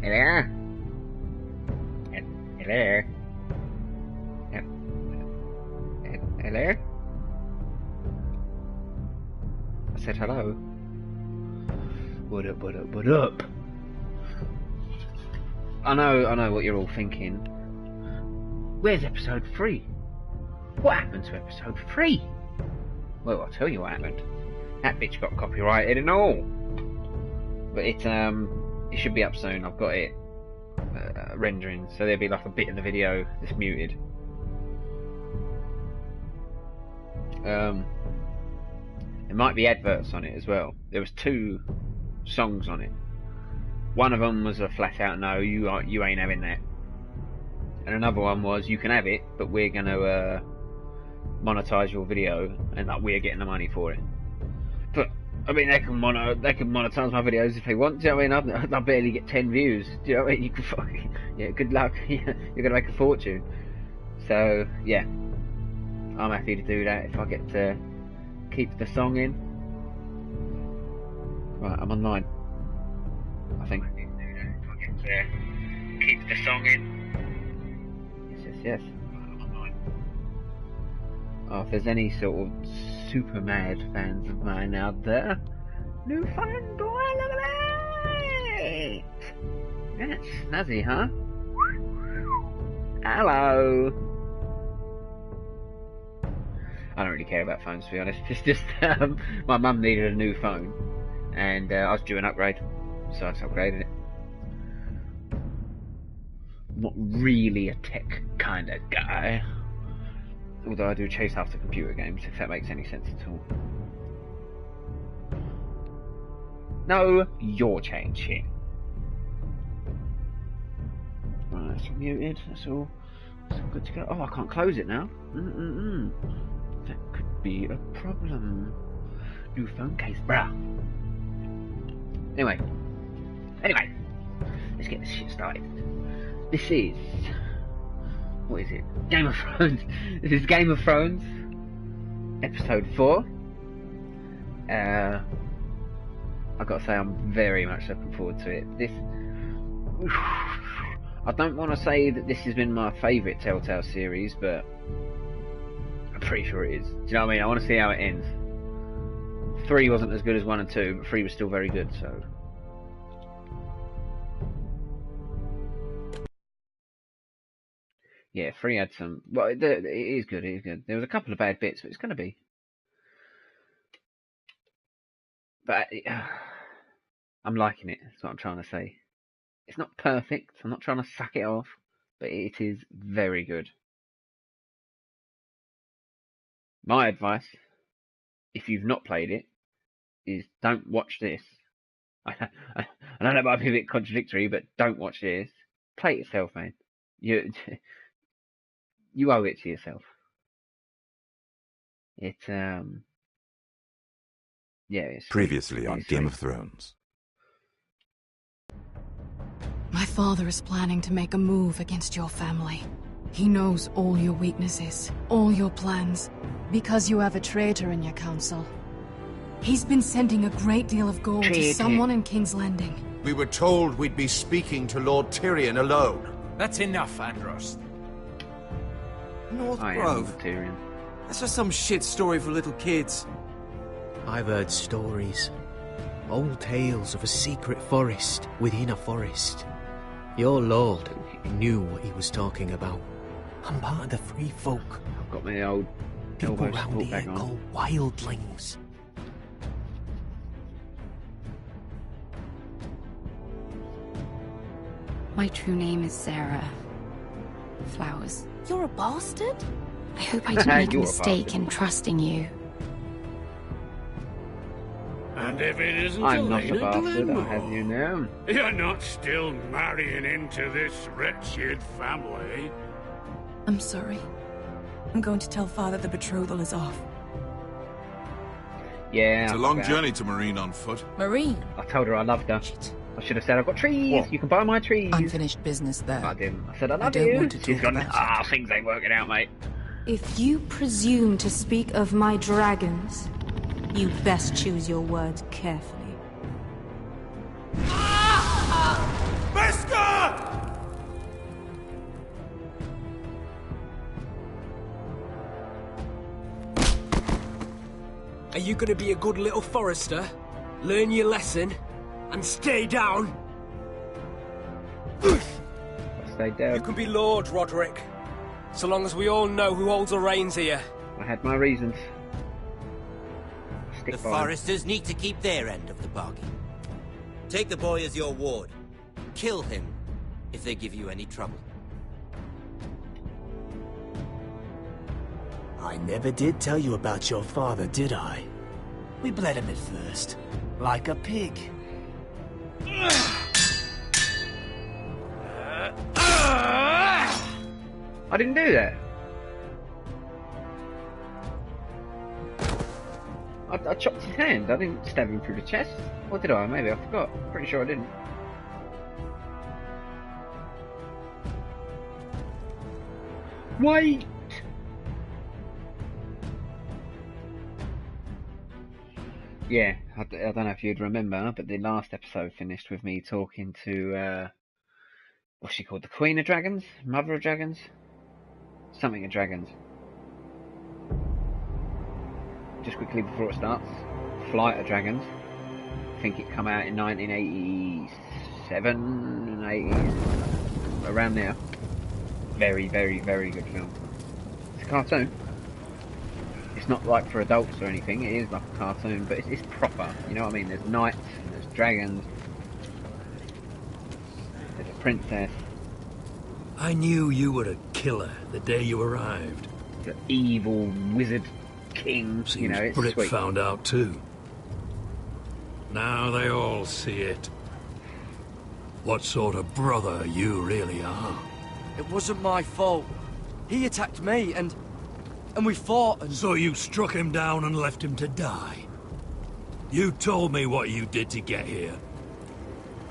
Hello? Hello? Hello? I said hello. What up, what up, what up? I know what you're all thinking. Where's episode 3? What happened to episode 3? Well, I'll tell you what happened. That bitch got copyrighted and all. But it should be up soon. I've got it rendering, so there'll be like a bit of the video that's muted. There might be adverts on it as well. There was 2 songs on it. One of them was a flat out no, you ain't having that. And another one was, you can have it, but we're gonna monetize your video, and like we're getting the money for it. But I mean, they can monetize my videos if they want. Do you know what I mean? I barely get 10 views. Do you know what I mean? You can fucking, yeah, good luck. You're gonna make a fortune. So yeah, I'm happy to do that if I get to keep the song in. Right, I'm online. I think. If I get to keep the song in. Yes. I'm online. Oh, if there's any sort of super mad fans of mine out there, new phone boy, look at that! That's snazzy, huh? Hello. I don't really care about phones, to be honest. It's just my mum needed a new phone, and I was due an upgrade, so I just upgraded it. Not really a tech kind of guy, although I do chase after computer games, if that makes any sense at all. No, you're changing. Right, that's muted. That's all good to go. Oh, I can't close it now. That could be a problem. New phone case, bruh. Anyway, let's get this shit started. This is, what is it? Game of Thrones. This is Game of Thrones, episode 4. I gotta say, I'm very much looking forward to it. This, I don't want to say that this has been my favourite Telltale series, but I'm pretty sure it is. Do you know what I mean? I want to see how it ends. 3 wasn't as good as 1 and 2, but 3 was still very good, so. Yeah, 3 had some. Well, it is good. It is good. There was a couple of bad bits, but it's going to be. But I'm liking it. That's what I'm trying to say. It's not perfect. I'm not trying to suck it off, but it is very good. My advice, if you've not played it, is don't watch this. I know that might be a bit contradictory, but don't watch this. Play it yourself, man. You owe it to yourself. It's previously on Game of Thrones. My father is planning to make a move against your family. He knows all your weaknesses, all your plans, because you have a traitor in your council. He's been sending a great deal of gold to someone in King's Landing. We were told we'd be speaking to Lord Tyrion alone. That's enough, Andros. North Grove? That's just some shit story for little kids. I've heard stories. Old tales of a secret forest within a forest. Your lord knew what he was talking about. I'm part of the free folk. I've got my old people round here called wildlings. My true name is Sarah Flowers. You're a bastard? I hope I didn't make a mistake in trusting you. And if it isn't I'm not a bastard, I have you now. You're not still marrying into this wretched family. I'm sorry. I'm going to tell Father the betrothal is off. Yeah. It's a long journey to Marine on foot. Marine? I told her I loved her. Shit. I should have said I've got trees. What? You can buy my trees. Unfinished business there. I didn't. I said I love I don't you. want to She's talk gone, about it. things ain't working out, mate. If you presume to speak of my dragons, you best choose your words carefully. Briscoe! Are you gonna be a good little forester? Learn your lesson? And stay down? Stay down. You can be Lord, Roderick. So long as we all know who holds the reins here. I had my reasons. The foresters need to keep their end of the bargain. Take the boy as your ward. Kill him if they give you any trouble. I never did tell you about your father, did I? We bled him at first, like a pig. I didn't do that. I chopped his hand. I didn't stab him through the chest. Or did I? Maybe I forgot. Pretty sure I didn't. Wait! Yeah, I don't know if you'd remember, but the last episode finished with me talking to, what's she called? The Queen of Dragons? Mother of Dragons? Something of Dragons. Just quickly before it starts, Flight of Dragons. I think it came out in 1987 and 80s, around there. Very, very, very good film. It's a cartoon. It's not like for adults or anything, it is like a cartoon, but it's proper, you know what I mean? There's knights, there's dragons, there's a princess. I knew you were a killer the day you arrived. The evil wizard king, Seems you know, it's Brit sweet. found out too. Now they all see it. What sort of brother you really are. It wasn't my fault. He attacked me, and we fought, and... So you struck him down and left him to die? You told me what you did to get here.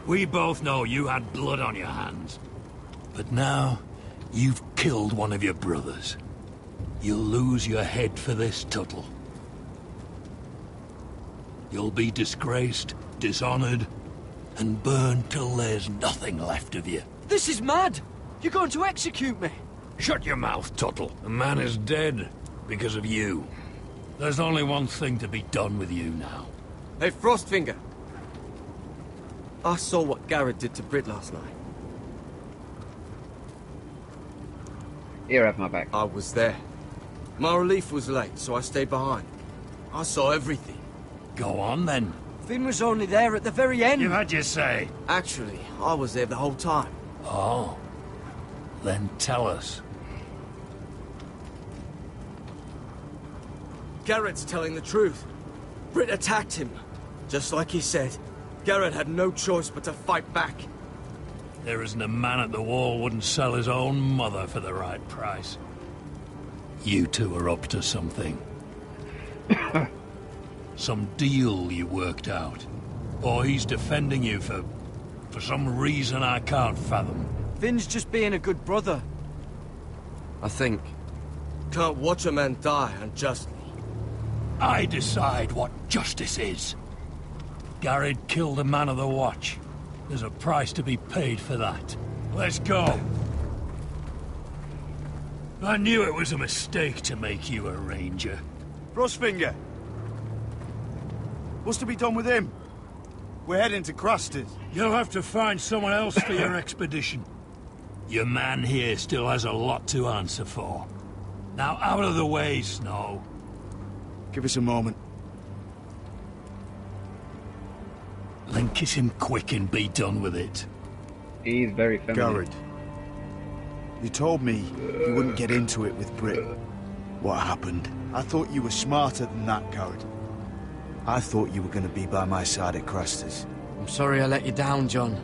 We both know you had blood on your hands. But now, you've killed one of your brothers. You'll lose your head for this, Tuttle. You'll be disgraced, dishonored, and burned till there's nothing left of you. This is mad! You're going to execute me! Shut your mouth, Tuttle. The man is dead because of you. There's only one thing to be done with you now. Hey, Frostfinger. I saw what Garrett did to Brit last night. Here, have my back. I was there. My relief was late, so I stayed behind. I saw everything. Go on, then. Finn was only there at the very end. You've had your say. Actually, I was there the whole time. Oh. Then tell us. Garrett's telling the truth. Brit attacked him. Just like he said. Garrett had no choice but to fight back. There isn't a man at the wall wouldn't sell his own mother for the right price. You two are up to something. Some deal you worked out. Or he's defending you for some reason I can't fathom. Finn's just being a good brother. I think. Can't watch a man die unjustly. I decide what justice is. Garrett killed a man of the watch. There's a price to be paid for that. Let's go. I knew it was a mistake to make you a ranger. Frostfinger. What's to be done with him? We're heading to Crusters. You'll have to find someone else for your expedition. Your man here still has a lot to answer for. Now out of the way, Snow. Give us a moment. Then kiss him quick and be done with it. He's very feminine. Garrett, you told me you wouldn't get into it with Brit. What happened? I thought you were smarter than that, Garrett. I thought you were going to be by my side at Crusters. I'm sorry I let you down, John.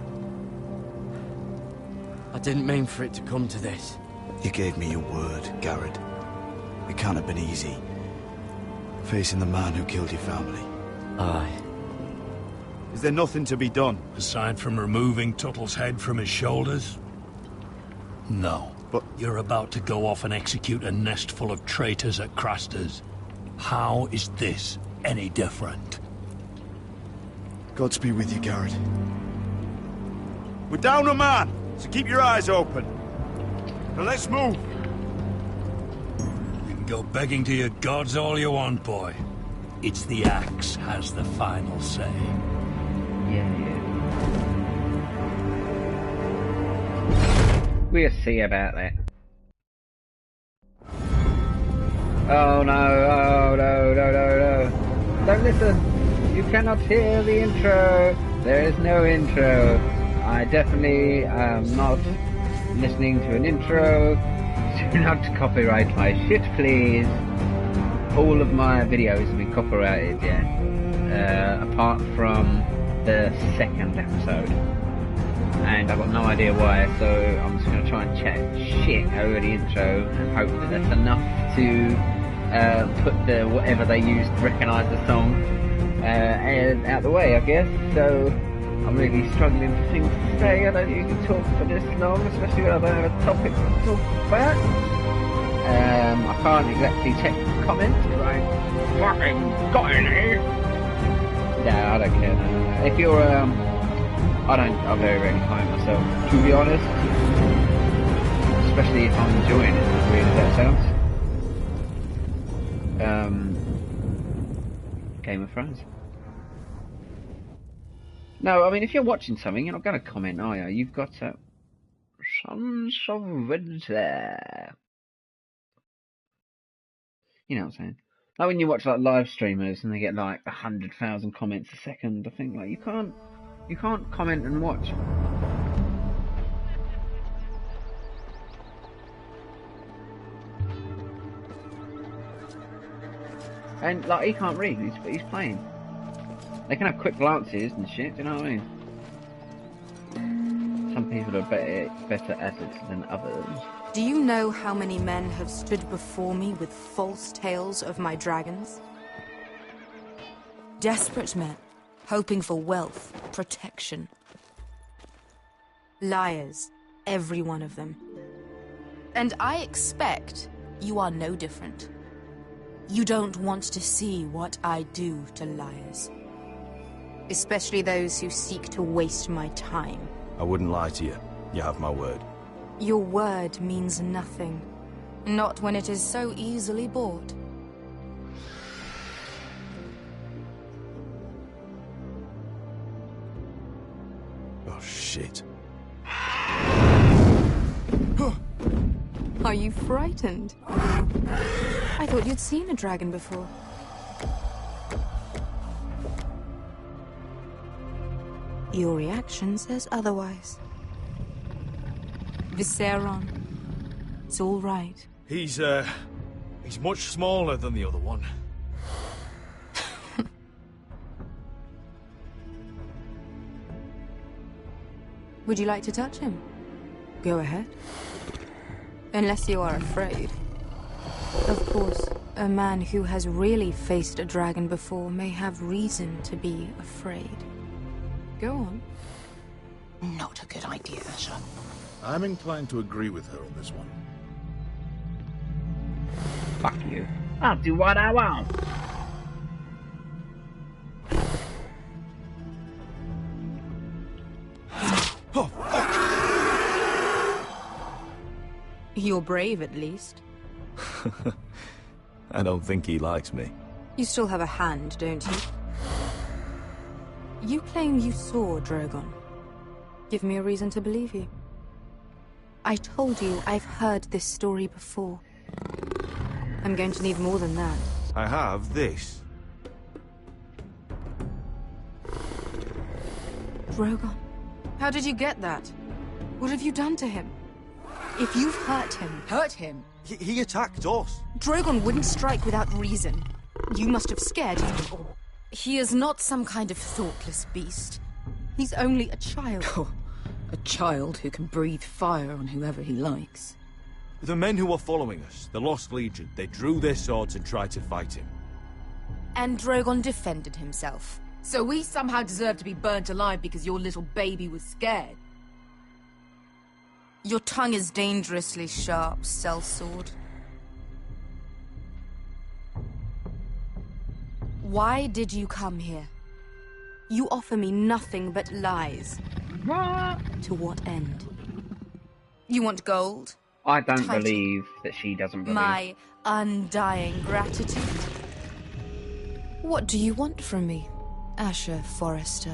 I didn't mean for it to come to this. You gave me your word, Garrett. It can't have been easy. Facing the man who killed your family. Aye. Is there nothing to be done? Aside from removing Tuttle's head from his shoulders? No. But you're about to go off and execute a nest full of traitors at Crusters. How is this any different? Godspeed with you, Garrett. We're down a man, so keep your eyes open. Now let's move. You can go begging to your gods all you want, boy. It's the axe has the final say. Yeah. We'll see about that. Oh no, no. Don't listen. You cannot hear the intro. There is no intro. I definitely am not listening to an intro. Do not copyright my shit, please. All of my videos have been copyrighted, yeah. Apart from the second episode. And I've got no idea why, so I'm just going to try and chat shit over the intro and hope that that's enough to put the whatever they used to recognise the song out the way, I guess. So I'm really struggling for things to say. I don't usually talk for this long, especially when I don't have a topic to talk about. I can't exactly check the comments because I fucking got any. No, I don't care. No. If you're I very rarely comment myself, to be honest. Especially if I'm enjoying it, as weird as that sounds. Game of Thrones. No, I mean, if you're watching something, you're not going to comment, are you? You've got Sons of Winter. You know what I'm saying? Like when you watch like live streamers and they get like 100,000 comments a second, I think like you can't comment and watch. And like he can't read, he's playing. They can have quick glances and shit, do you know what I mean? Some people are better at it than others. Do you know how many men have stood before me with false tales of my dragons? Desperate men, hoping for wealth, protection. Liars, every one of them. And I expect you are no different. You don't want to see what I do to liars. Especially those who seek to waste my time. I wouldn't lie to you. You have my word. Your word means nothing. Not when it is so easily bought. Oh, shit. Are you frightened? I thought you'd seen a dragon before. Your reaction says otherwise. Visceron. It's all right. He's much smaller than the other one. Would you like to touch him? Go ahead. Unless you are afraid. Of course, a man who has really faced a dragon before may have reason to be afraid. Go on. Not a good idea, sir. I'm inclined to agree with her on this one. Fuck you. I'll do what I want. Oh, fuck! You're brave, at least. I don't think he likes me. You still have a hand, don't you? You claim you saw Drogon. Give me a reason to believe you. I told you I've heard this story before. I'm going to need more than that. I have this. Drogon, how did you get that? What have you done to him? If you've hurt him... Hurt him? He attacked us. Drogon wouldn't strike without reason. You must have scared him. He is not some kind of thoughtless beast. He's only a child. Oh, a child who can breathe fire on whoever he likes. The men who were following us, the Lost Legion, they drew their swords and tried to fight him. And Drogon defended himself. So we somehow deserve to be burnt alive because your little baby was scared? Your tongue is dangerously sharp, sellsword. Why did you come here? You offer me nothing but lies. To what end? You want gold? I don't believe that she doesn't believe. My undying gratitude? What do you want from me, Asher Forrester?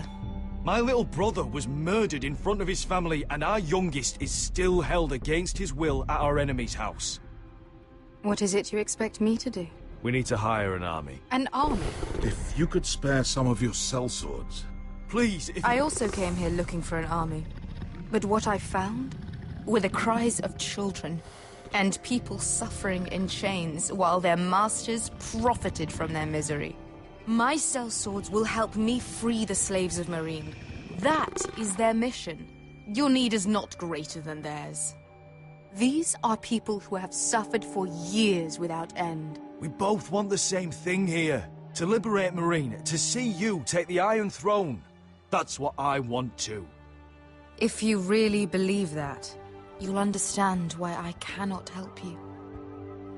My little brother was murdered in front of his family, and our youngest is still held against his will at our enemy's house. What is it you expect me to do? We need to hire an army. An army? If you could spare some of your sellswords. Please, if I also came here looking for an army. But what I found were the cries of children and people suffering in chains while their masters profited from their misery. My sellswords will help me free the slaves of Marine. That is their mission. Your need is not greater than theirs. These are people who have suffered for years without end. We both want the same thing here. To liberate Marine, to see you take the Iron Throne. That's what I want too. If you really believe that, you'll understand why I cannot help you.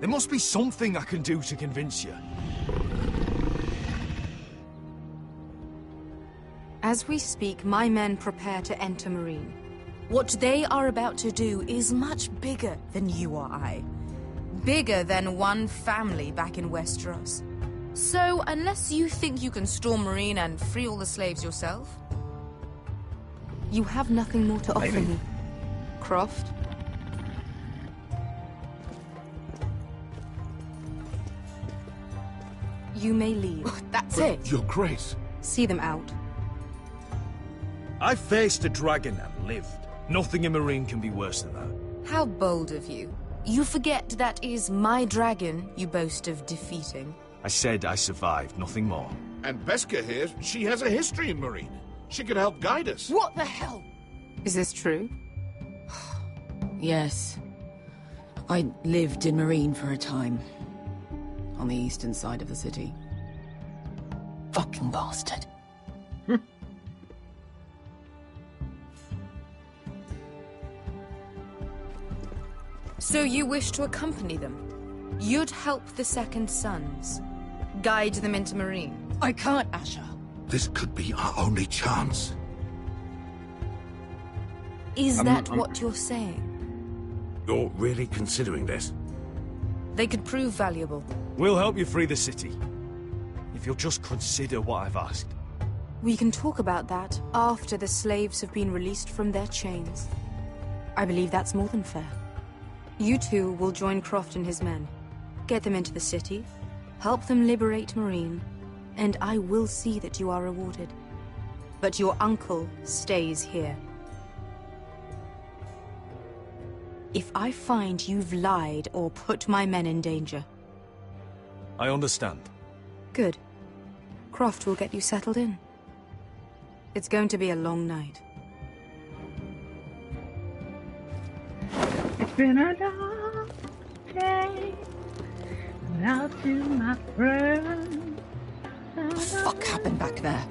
There must be something I can do to convince you. As we speak, my men prepare to enter Marine. What they are about to do is much bigger than you or I. Bigger than one family back in Westeros. So, unless you think you can storm Marine and free all the slaves yourself, you have nothing more to offer me. Croft? You may leave. That's it. Your Grace. See them out. I faced a dragon and lived. Nothing in Marine can be worse than that. How bold of you. You forget that is my dragon you boast of defeating. I said I survived, nothing more. And Beska here, she has a history in Marine. She could help guide us. What the hell? Is this true? Yes. I lived in Marine for a time. On the eastern side of the city. Fucking bastard. So you wish to accompany them? You'd help the Second Sons? Guide them into Marine? I can't, Asher. This could be our only chance. Is that what you're saying? You're really considering this? They could prove valuable. We'll help you free the city. If you'll just consider what I've asked. We can talk about that after the slaves have been released from their chains. I believe that's more than fair. You two will join Croft and his men. Get them into the city, help them liberate Marine, and I will see that you are rewarded. But your uncle stays here. If I find you've lied or put my men in danger... I understand. Good. Croft will get you settled in. It's going to be a long night. It's been a long day without you, my friend. What the fuck happened back there?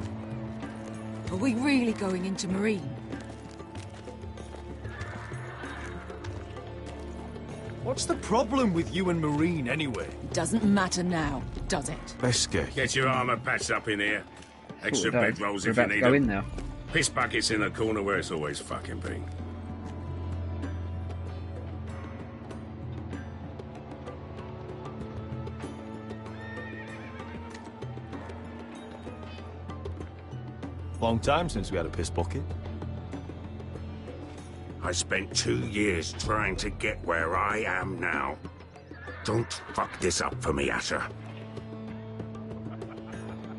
Are we really going into Marine? What's the problem with you and Marine, anyway? Doesn't matter now, does it? Beska. Get your armor patched up in here. Extra Sure, bedrolls we're if you about to need go them. in now. Piss buckets in the corner where it's always fucking been. Long time since we had a piss bucket. I spent 2 years trying to get where I am now. Don't fuck this up for me, Asher.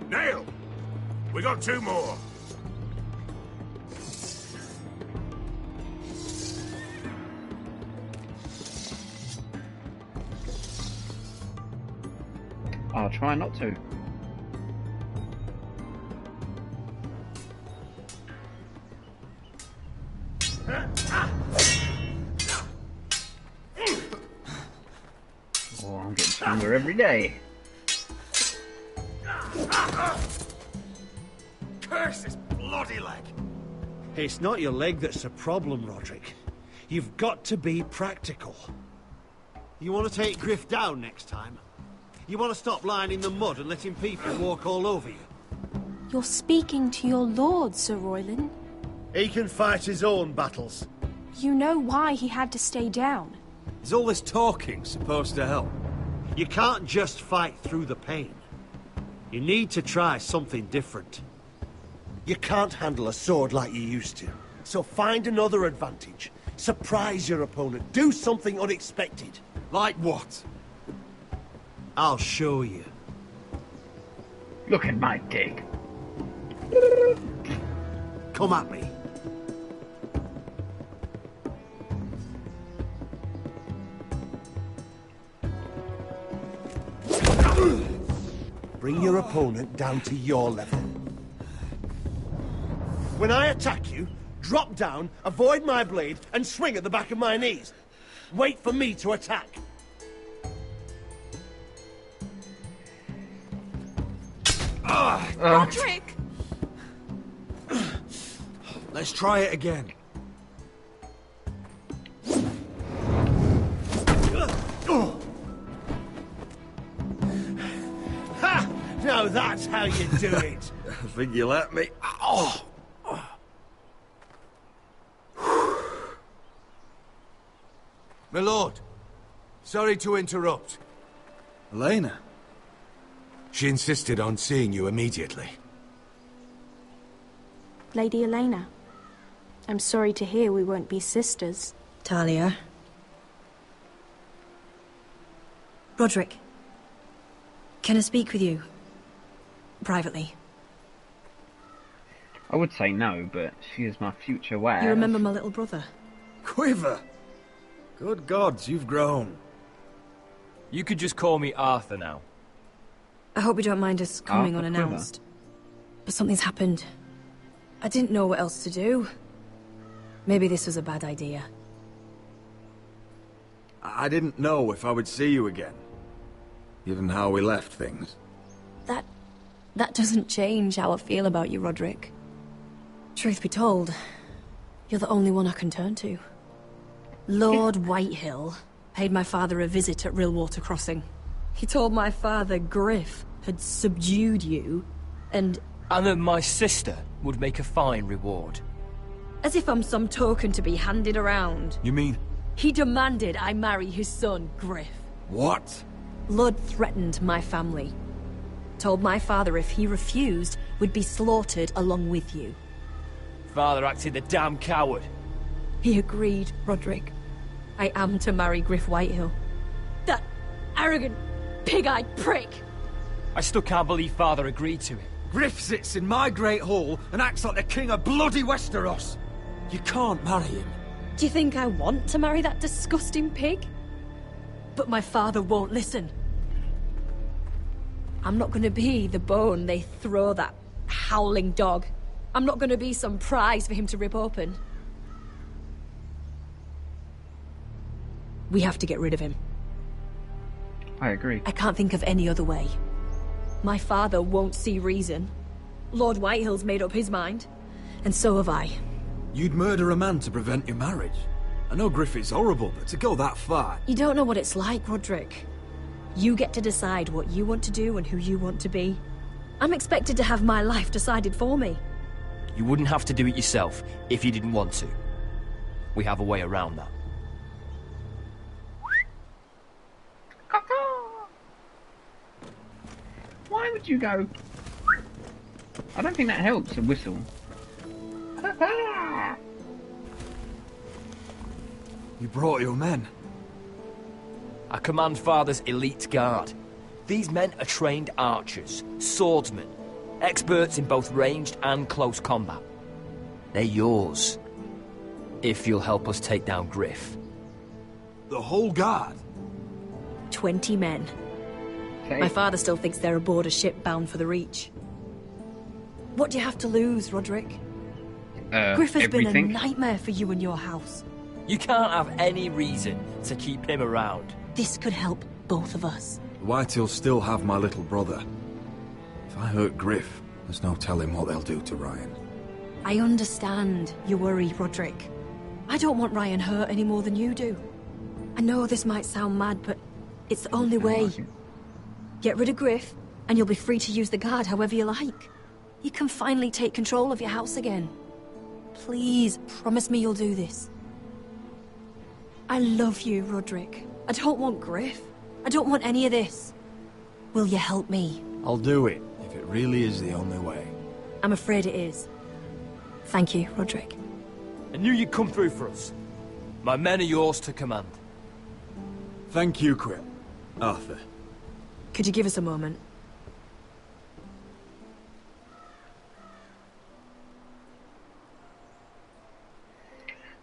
Nail! We got 2 more. I'll try not to. Oh, I'm getting stronger every day. Curse this bloody leg! It's not your leg that's the problem, Roderick. You've got to be practical. You want to take Griff down next time? You want to stop lying in the mud and letting people walk all over you? You're speaking to your lord, Sir Royland. He can fight his own battles. You know why he had to stay down. Is all this talking supposed to help? You can't just fight through the pain. You need to try something different. You can't handle a sword like you used to. So find another advantage. Surprise your opponent. Do something unexpected. Like what? I'll show you. Look at my dick. Come at me. Bring your opponent down to your level. When I attack you, drop down, avoid my blade, and swing at the back of my knees. Wait for me to attack. Roderick! Let's try it again. Ha! Now that's how you do it. I think you let me. Oh! My lord, sorry to interrupt. Elena? She insisted on seeing you immediately. Lady Elena, I'm sorry to hear we won't be sisters. Talia. Roderick. Can I speak with you? Privately. I would say no, but she is my future wife. You remember my little brother? Quiver! Good gods, you've grown. You could just call me Arthur now. I hope you don't mind us coming Arthur unannounced. But something's happened. I didn't know what else to do. Maybe this was a bad idea. I didn't know if I would see you again, given how we left things. That doesn't change how I feel about you, Roderick. Truth be told, you're the only one I can turn to. Lord Whitehill paid my father a visit at Rillwater Crossing. He told my father Griff had subdued you, and that my sister would make a fine reward. as if I'm some token to be handed around. You mean? He demanded I marry his son, Griff. What? Lud threatened my family. Told my father if he refused, we'd be slaughtered along with you. Father acted the damn coward. He agreed, Roderick. I am to marry Griff Whitehill. That arrogant, pig-eyed prick! I still can't believe Father agreed to it. Griff sits in my great hall and acts like the king of bloody Westeros. You can't marry him. Do you think I want to marry that disgusting pig? But my father won't listen. I'm not gonna be the bone they throw that howling dog. I'm not gonna be some prize for him to rip open. We have to get rid of him. I agree. I can't think of any other way. My father won't see reason. Lord Whitehill's made up his mind. And so have I. You'd murder a man to prevent your marriage. I know Griff is horrible, but to go that far... You don't know what it's like, Roderick. You get to decide what you want to do and who you want to be. I'm expected to have my life decided for me. You wouldn't have to do it yourself if you didn't want to. We have a way around that. Why would you go? I don't think that helps, a whistle. You brought your men. I command Father's elite guard. These men are trained archers, swordsmen, experts in both ranged and close combat. They're yours, if you'll help us take down Griff. The whole guard? 20 men. My father still thinks they're aboard a ship bound for the Reach. What do you have to lose, Roderick? Griff has been a nightmare for you and your house. You can't have any reason to keep him around. This could help both of us. The Whitehills still have my little brother. If I hurt Griff, there's no telling what they'll do to Ryan. I understand your worry, Roderick. I don't want Ryan hurt any more than you do. I know this might sound mad, but it's the only way. Get rid of Griff, and you'll be free to use the guard however you like. You can finally take control of your house again. Please, promise me you'll do this. I love you, Roderick. I don't want Griff. I don't want any of this. Will you help me? I'll do it, if it really is the only way. I'm afraid it is. Thank you, Roderick. I knew you'd come through for us. My men are yours to command. Thank you, Arthur. Could you give us a moment?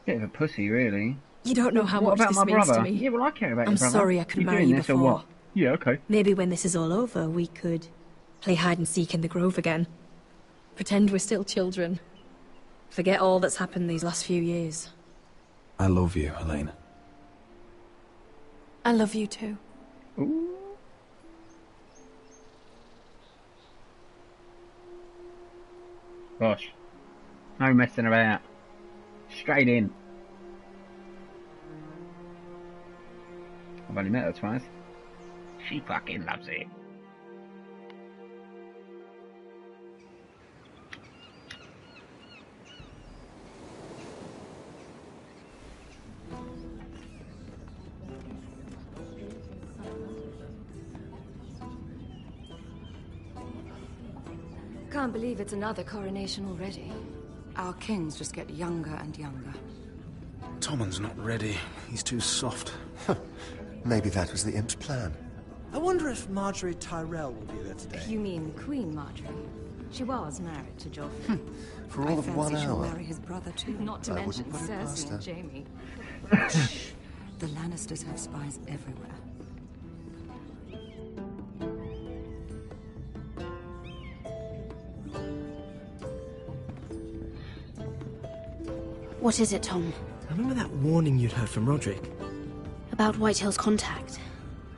Bit of a pussy, really. You don't know how What much about this my means brother? to me. Yeah, well, I care about I'm your brother. sorry I couldn't You marry doing you this or before. what? Yeah, okay. Maybe when this is all over, we could play hide and seek in the grove again. Pretend we're still children. Forget all that's happened these last few years. I love you, Helena. I love you too. Ooh. Gosh. No messing about. Straight in. I've only met her twice. She fucking loves it. Can't believe it's another coronation already. Our kings just get younger and younger. Tommen's not ready. He's too soft. Maybe that was the imp's plan. I wonder if Marjorie Tyrell will be there today. You mean Queen Marjorie? She was married to Joffrey. For all of 1 she'll hour. marry his brother too. Not to I mention wouldn't put it past Cersei her. and Jaime. The Lannisters have spies everywhere. What is it, Tom? I remember that warning you'd heard from Roderick. About Whitehill's contact.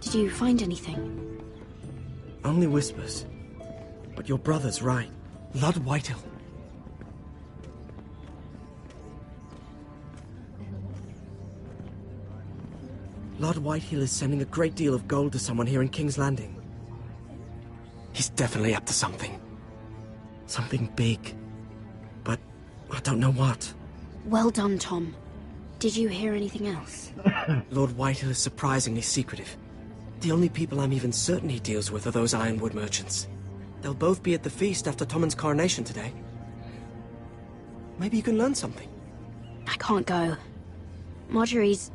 Did you find anything? Only whispers. But your brother's right. Lord Whitehill. Lord Whitehill is sending a great deal of gold to someone here in King's Landing. He's definitely up to something. Something big. But I don't know what. Well done, Tom. Did you hear anything else? Lord Whitehill is surprisingly secretive. The only people I'm even certain he deals with are those ironwood merchants. They'll both be at the feast after Tommen's coronation today. Maybe you can learn something. I can't go. Marjorie's...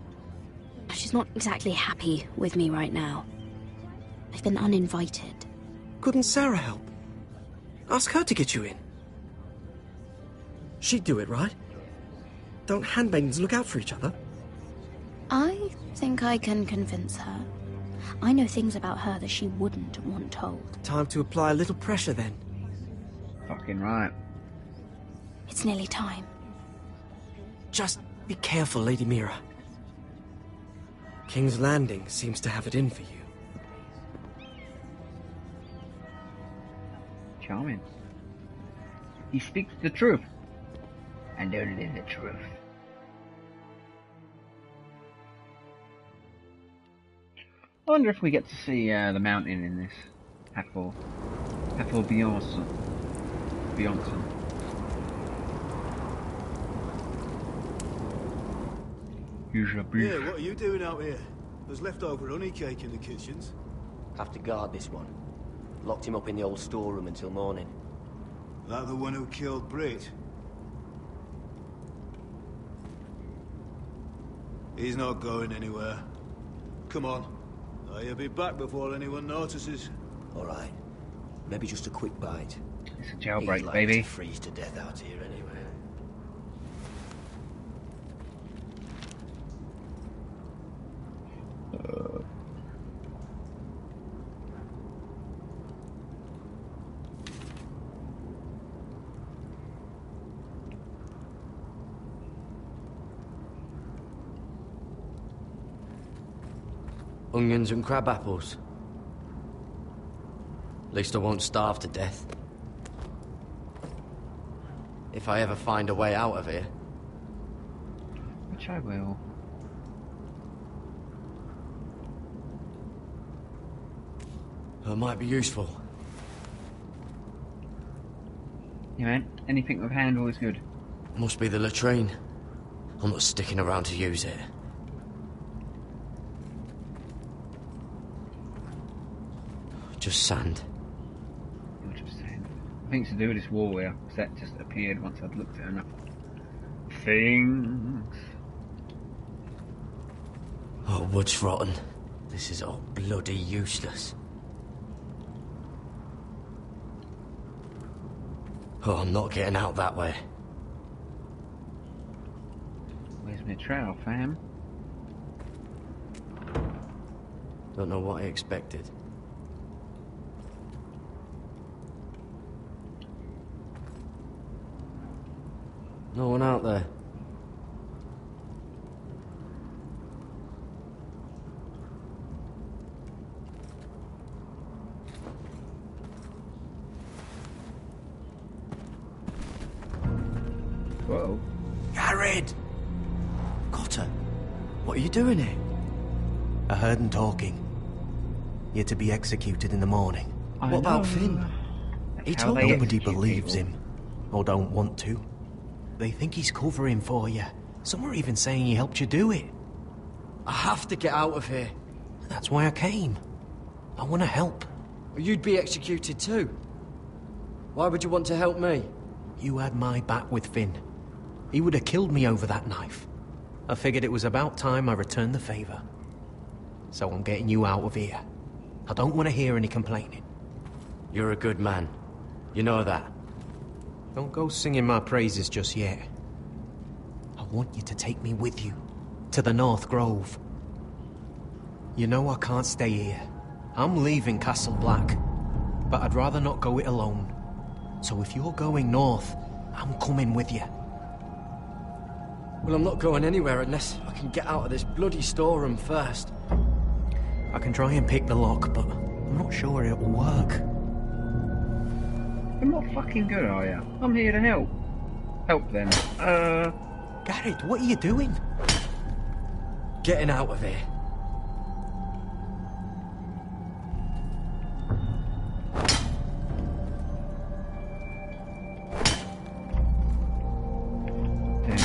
she's not exactly happy with me right now. I've been uninvited. Couldn't Sarah help? Ask her to get you in. She'd do it, right? Don't handmaidens look out for each other? I think I can convince her. I know things about her that she wouldn't want told. Time to apply a little pressure then. Fucking right. It's nearly time. Just be careful, Lady Mira. King's Landing seems to have it in for you. Charming. He speaks the truth. And only the truth. I wonder if we get to see the mountain in this. Hathor Bjornsson. Here's your beef. Yeah, what are you doing out here? There's leftover honey cake in the kitchens. Have to guard this one. Locked him up in the old storeroom until morning. That the one who killed Brit? He's not going anywhere. Come on. He'll be back before anyone notices. All right. Maybe just a quick bite. It's a jailbreak, He'd like baby. to freeze to death out here anyway. Onions and crab apples. At least I won't starve to death. If I ever find a way out of here. Which I will. It might be useful. Yeah, man. Anything with handle is good. Must be the latrine. I'm not sticking around to use it. Just sand. Just something to do with this wall here, because that just appeared once I'd looked at enough things. Oh, wood's rotten. This is all bloody useless. Oh, I'm not getting out that way. Where's my trowel, fam? Don't know what I expected. No one out there. Whoa. Garrett! Cotter, what are you doing here? I heard him talking. You're to be executed in the morning. What about Finn? He told me. Nobody believes him, or don't want to. They think he's covering for you. Some are even saying he helped you do it. I have to get out of here. That's why I came. I want to help. You'd be executed too. Why would you want to help me? You had my back with Finn. He would have killed me over that knife. I figured it was about time I returned the favor. So I'm getting you out of here. I don't want to hear any complaining. You're a good man. You know that. Don't go singing my praises just yet. I want you to take me with you. To the North Grove. You know I can't stay here. I'm leaving Castle Black. But I'd rather not go it alone. So if you're going north, I'm coming with you. Well, I'm not going anywhere unless I can get out of this bloody storeroom first. I can try and pick the lock, but I'm not sure it'll work. I'm not fucking good, are you? I'm here to help. Help them. Garrett, what are you doing? Getting out of here.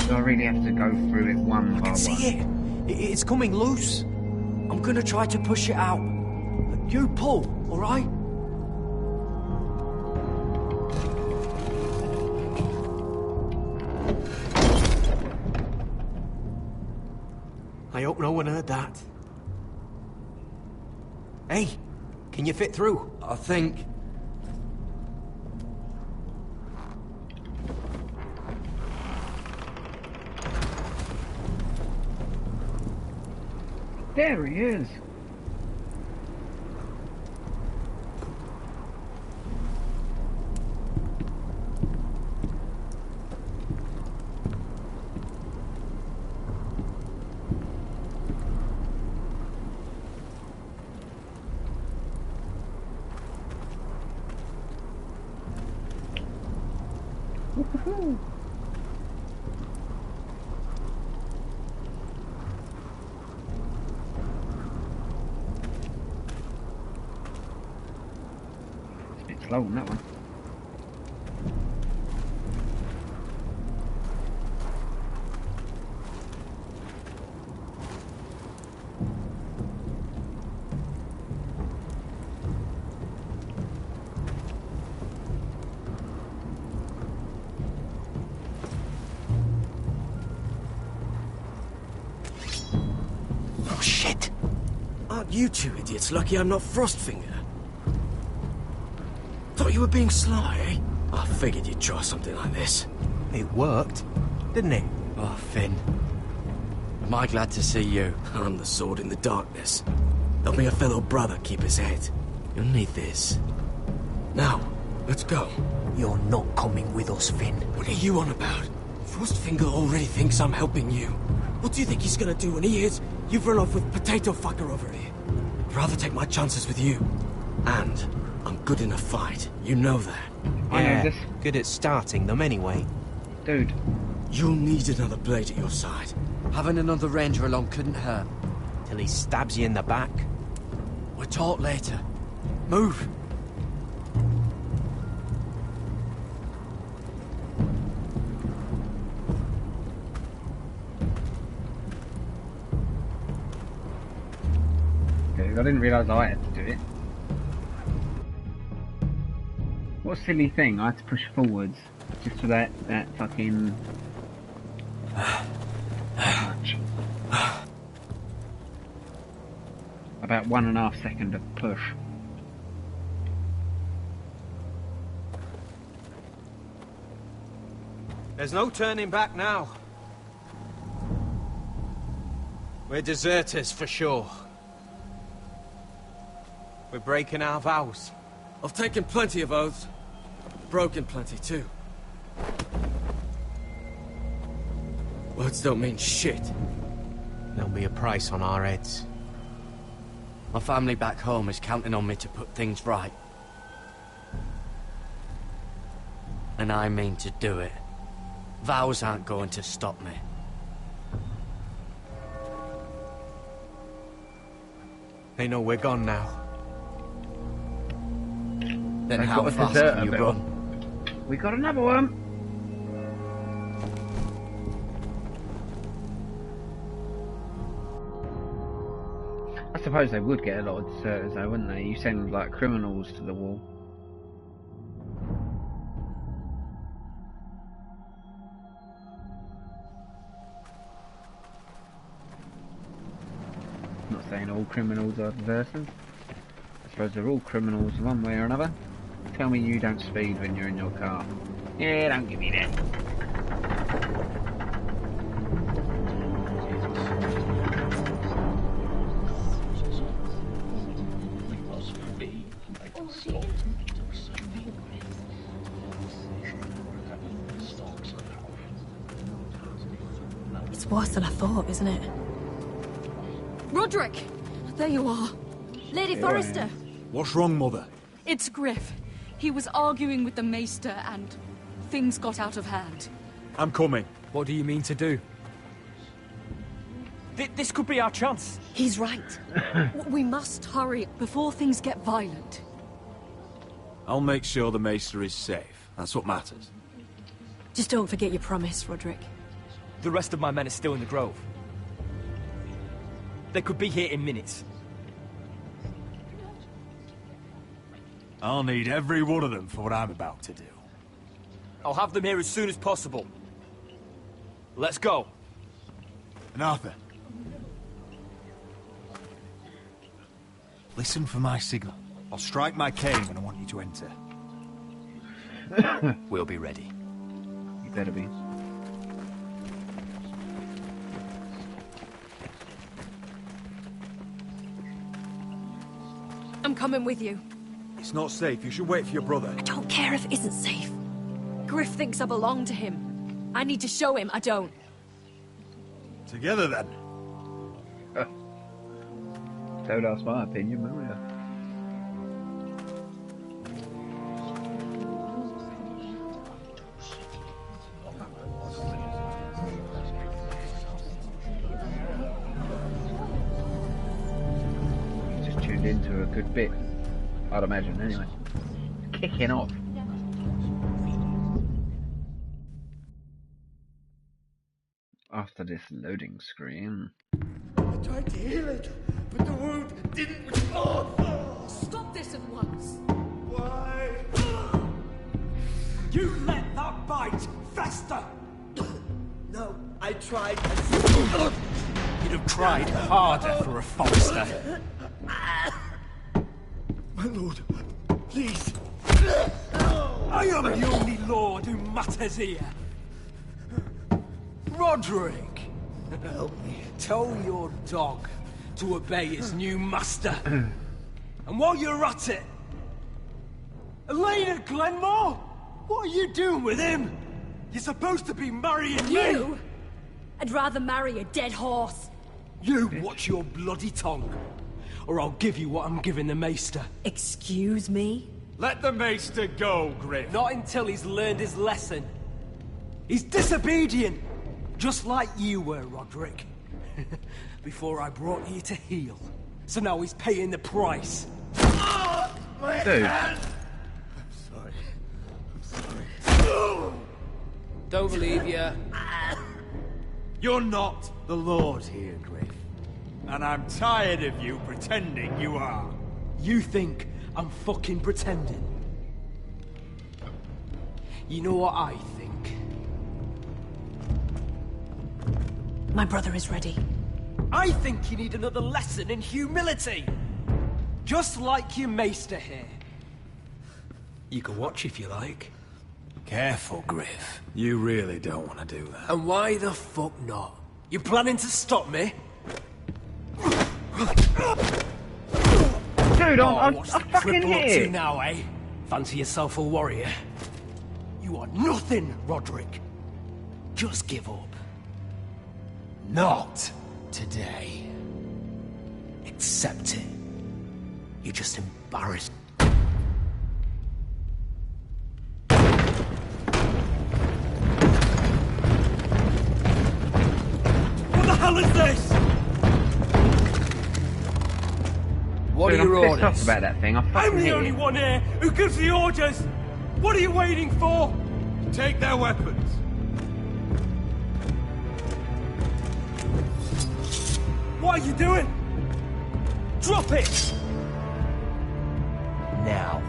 Do I really have to go through it one by one? See it? It's coming loose. I'm gonna try to push it out. You pull, alright? I hope no one heard that. Hey, can you fit through? I think. There he is. Woohoo! Slow on that one. Oh shit! Aren't you two idiots lucky I'm not Frostfinger? Thought you were being sly, eh? I figured you'd try something like this. It worked, didn't it? Oh, Finn. Am I glad to see you? I'm the sword in the darkness. Helping a fellow brother keep his head. You'll need this. Now, let's go. You're not coming with us, Finn. What are you on about? Frostfinger already thinks I'm helping you. What do you think he's gonna do when he hears you've run off with Potato Fucker over here? I'd rather take my chances with you. And I'm good in a fight. You know that. I know this. Good at starting them anyway. Dude. You'll need another blade at your side. Having another ranger along couldn't hurt. Till he stabs you in the back. We'll talk later. Move! Okay, I didn't realise I had to do it. What a silly thing. I had to push forwards just for that fucking... About 1.5 seconds of push. There's no turning back now. We're deserters for sure. We're breaking our vows. I've taken plenty of oaths. Broken plenty too. Words don't mean shit. There'll be a price on our heads. My family back home is counting on me to put things right. And I mean to do it. Vows aren't going to stop me. They know we're gone now. Then how fast can you run? We got another one. I suppose they would get a lot of deserters though, wouldn't they? You send like criminals to the wall. Not saying all criminals are deserters. I suppose they're all criminals one way or another. Tell me you don't speed when you're in your car. Yeah, don't give me that. It's worse than I thought, isn't it? Roderick! There you are. Lady Forrester. What's wrong, Mother? It's Griff. He was arguing with the Maester and things got out of hand. I'm coming. What do you mean to do? This could be our chance. He's right. We must hurry before things get violent. I'll make sure the Maester is safe. That's what matters. Just don't forget your promise, Roderick. The rest of my men are still in the grove. They could be here in minutes. I'll need every one of them for what I'm about to do. I'll have them here as soon as possible. Let's go. And Arthur, listen for my signal. I'll strike my cane when I want you to enter. We'll be ready. You better be. I'm coming with you. It's not safe. You should wait for your brother. I don't care if it isn't safe. Griff thinks I belong to him. I need to show him I don't. Together, then. Don't ask my opinion, Maria. You just tuned into a good bit, I'd imagine, anyway. Kicking off. After this loading screen. I tried to heal it, but the wound didn't respond. Stop this at once. Why? You let that bite fester! No, I tried. You'd have tried harder for a Forrester. My lord, please. I am the only lord who matters here. Roderick! Help me. Tell your dog to obey his new master. And while you're at it... Elena Glenmore? What are you doing with him? You're supposed to be marrying me! You? I'd rather marry a dead horse. You watch your bloody tongue, or I'll give you what I'm giving the Maester. Excuse me? Let the Maester go, Griff. Not until he's learned his lesson. He's disobedient, just like you were, Roderick. Before I brought you to heal. So now he's paying the price. Dude. I'm sorry. Don't believe you. You're not the Lord here, Griff. And I'm tired of you pretending you are. You think I'm fucking pretending? You know what I think? My brother is ready. I think you need another lesson in humility. Just like your maester here. You can watch if you like. Careful, Griff. You really don't want to do that. And why the fuck not? You planning to stop me? Dude, I what's the fucking cripple up hit to it. now, eh? Fancy yourself a warrior? You are nothing, Roderick. Just give up. Not today. Accept it. You're just embarrassed. What the hell is this? What Dude, are your I'm pissed orders? off about that thing. I I'm fucking the hit only it. one here who gives the orders. What are you waiting for? Take their weapons. What are you doing? Drop it! Now.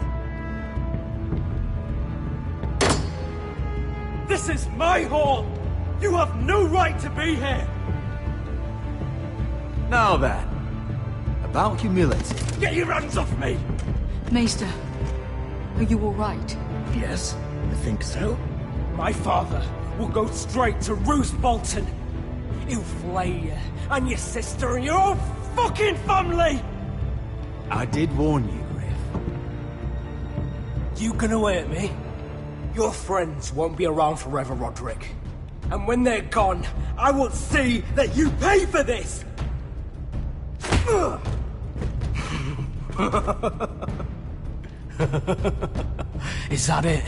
This is my hall! You have no right to be here! Now then, about humility. Get your hands off me! Maester, are you all right? Yes, I think so. My father will go straight to Roose Bolton. He'll flay you, and your sister, and your whole fucking family! I did warn you, Griff. You can hurt me. Your friends won't be around forever, Roderick. And when they're gone, I will see that you pay for this! Is that it?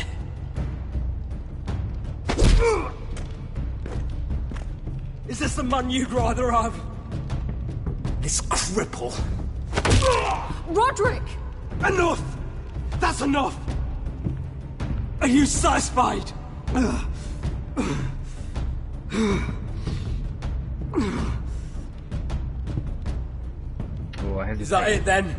Is this the man you'd rather have? This cripple? Roderick! Enough! That's enough! Are you satisfied? Oh, I Is that it then?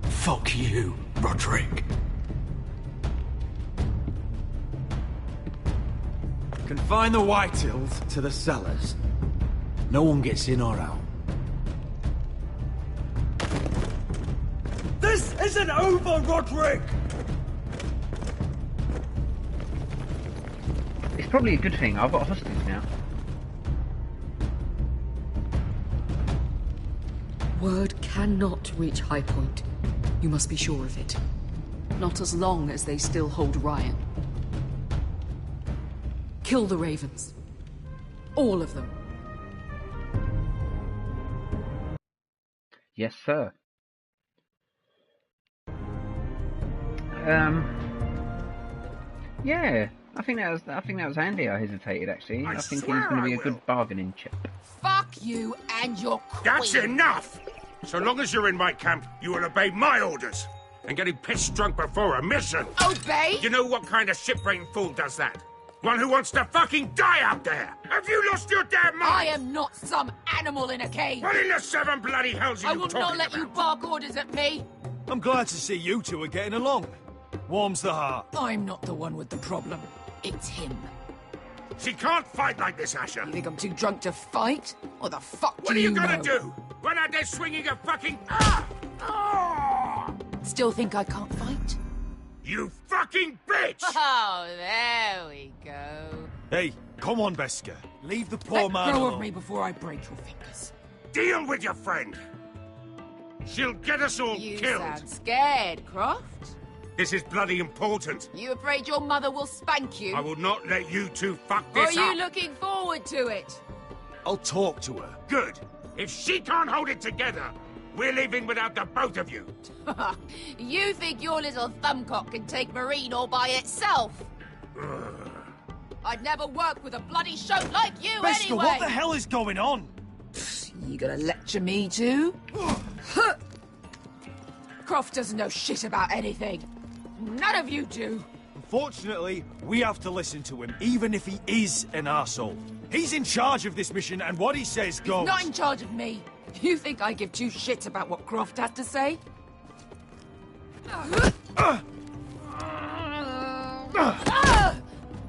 Fuck you, Roderick. Confine the Whitehills to the cellars. No one gets in or out. This isn't over, Roderick! It's probably a good thing. I've got a hostage now. Word cannot reach High Point. You must be sure of it. Not as long as they still hold Ryan. Kill the Ravens. All of them. Yes, sir. Yeah, I think that was handy. I hesitated actually. I think he's going to be a good bargaining chip. Fuck you and your queen. That's enough! So long as you're in my camp, you will obey my orders. And getting pissed drunk before a mission. Obey? You know what kind of ship-brained fool does that? One who wants to fucking die out there! Have you lost your damn mind? I am not some animal in a cage. What in the seven bloody hells are I you will talking not let about? you bark orders at me. I'm glad to see you two are getting along. Warms the heart. I'm not the one with the problem. It's him. She can't fight like this, Asher. You think I'm too drunk to fight? Or the fuck What do are you you gonna know? do? Run out there swinging a fucking... Still think I can't fight? You fucking bitch! Oh, there we go. Hey, come on, Beska. Leave the poor Let man go alone. of me before I break your fingers. Deal with your friend. She'll get us all You killed. sound scared, Croft. This is bloody important. You afraid your mother will spank you? I will not let you two fuck Or are this you up. looking forward to it? I'll talk to her. Good. If she can't hold it together, we're leaving without the both of you. You think your little thumbcock can take Marine all by itself? I'd never work with a bloody shote like you Beska, anyway! what the hell is going on? You gonna lecture me too? Croft doesn't know shit about anything. None of you do. Unfortunately, we have to listen to him, even if he is an arsehole. He's in charge of this mission, and what he says goes. Not in charge of me. You think I give two shits about what Croft has to say?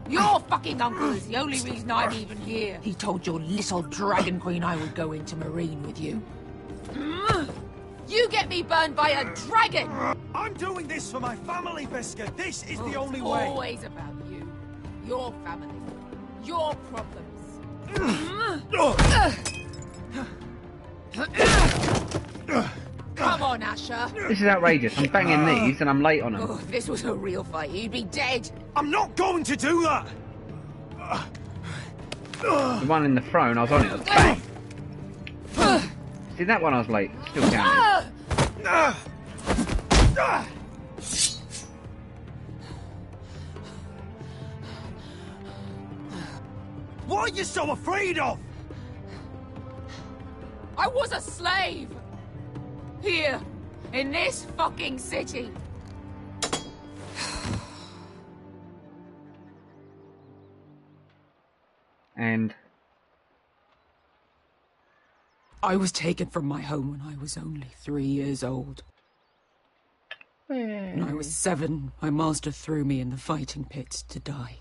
Your fucking uncle is the only reason I'm even here. He told your little dragon queen I would go into Marine with you. You get me burned by a dragon! I'm doing this for my family, Beskar. This is the only It's way. always about you. Your family. Your problems. Come on, Asher. This is outrageous. I'm banging these and I'm late on them. Oh, if this was a real fight, you'd be dead. I'm not going to do that! The one in the throne, I was on it. I was bang. See, that one I was late. Still counting. What are you so afraid of? I was a slave. Here, in this fucking city. And I was taken from my home when I was only 3 years old. When I was 7, my master threw me in the fighting pit to die.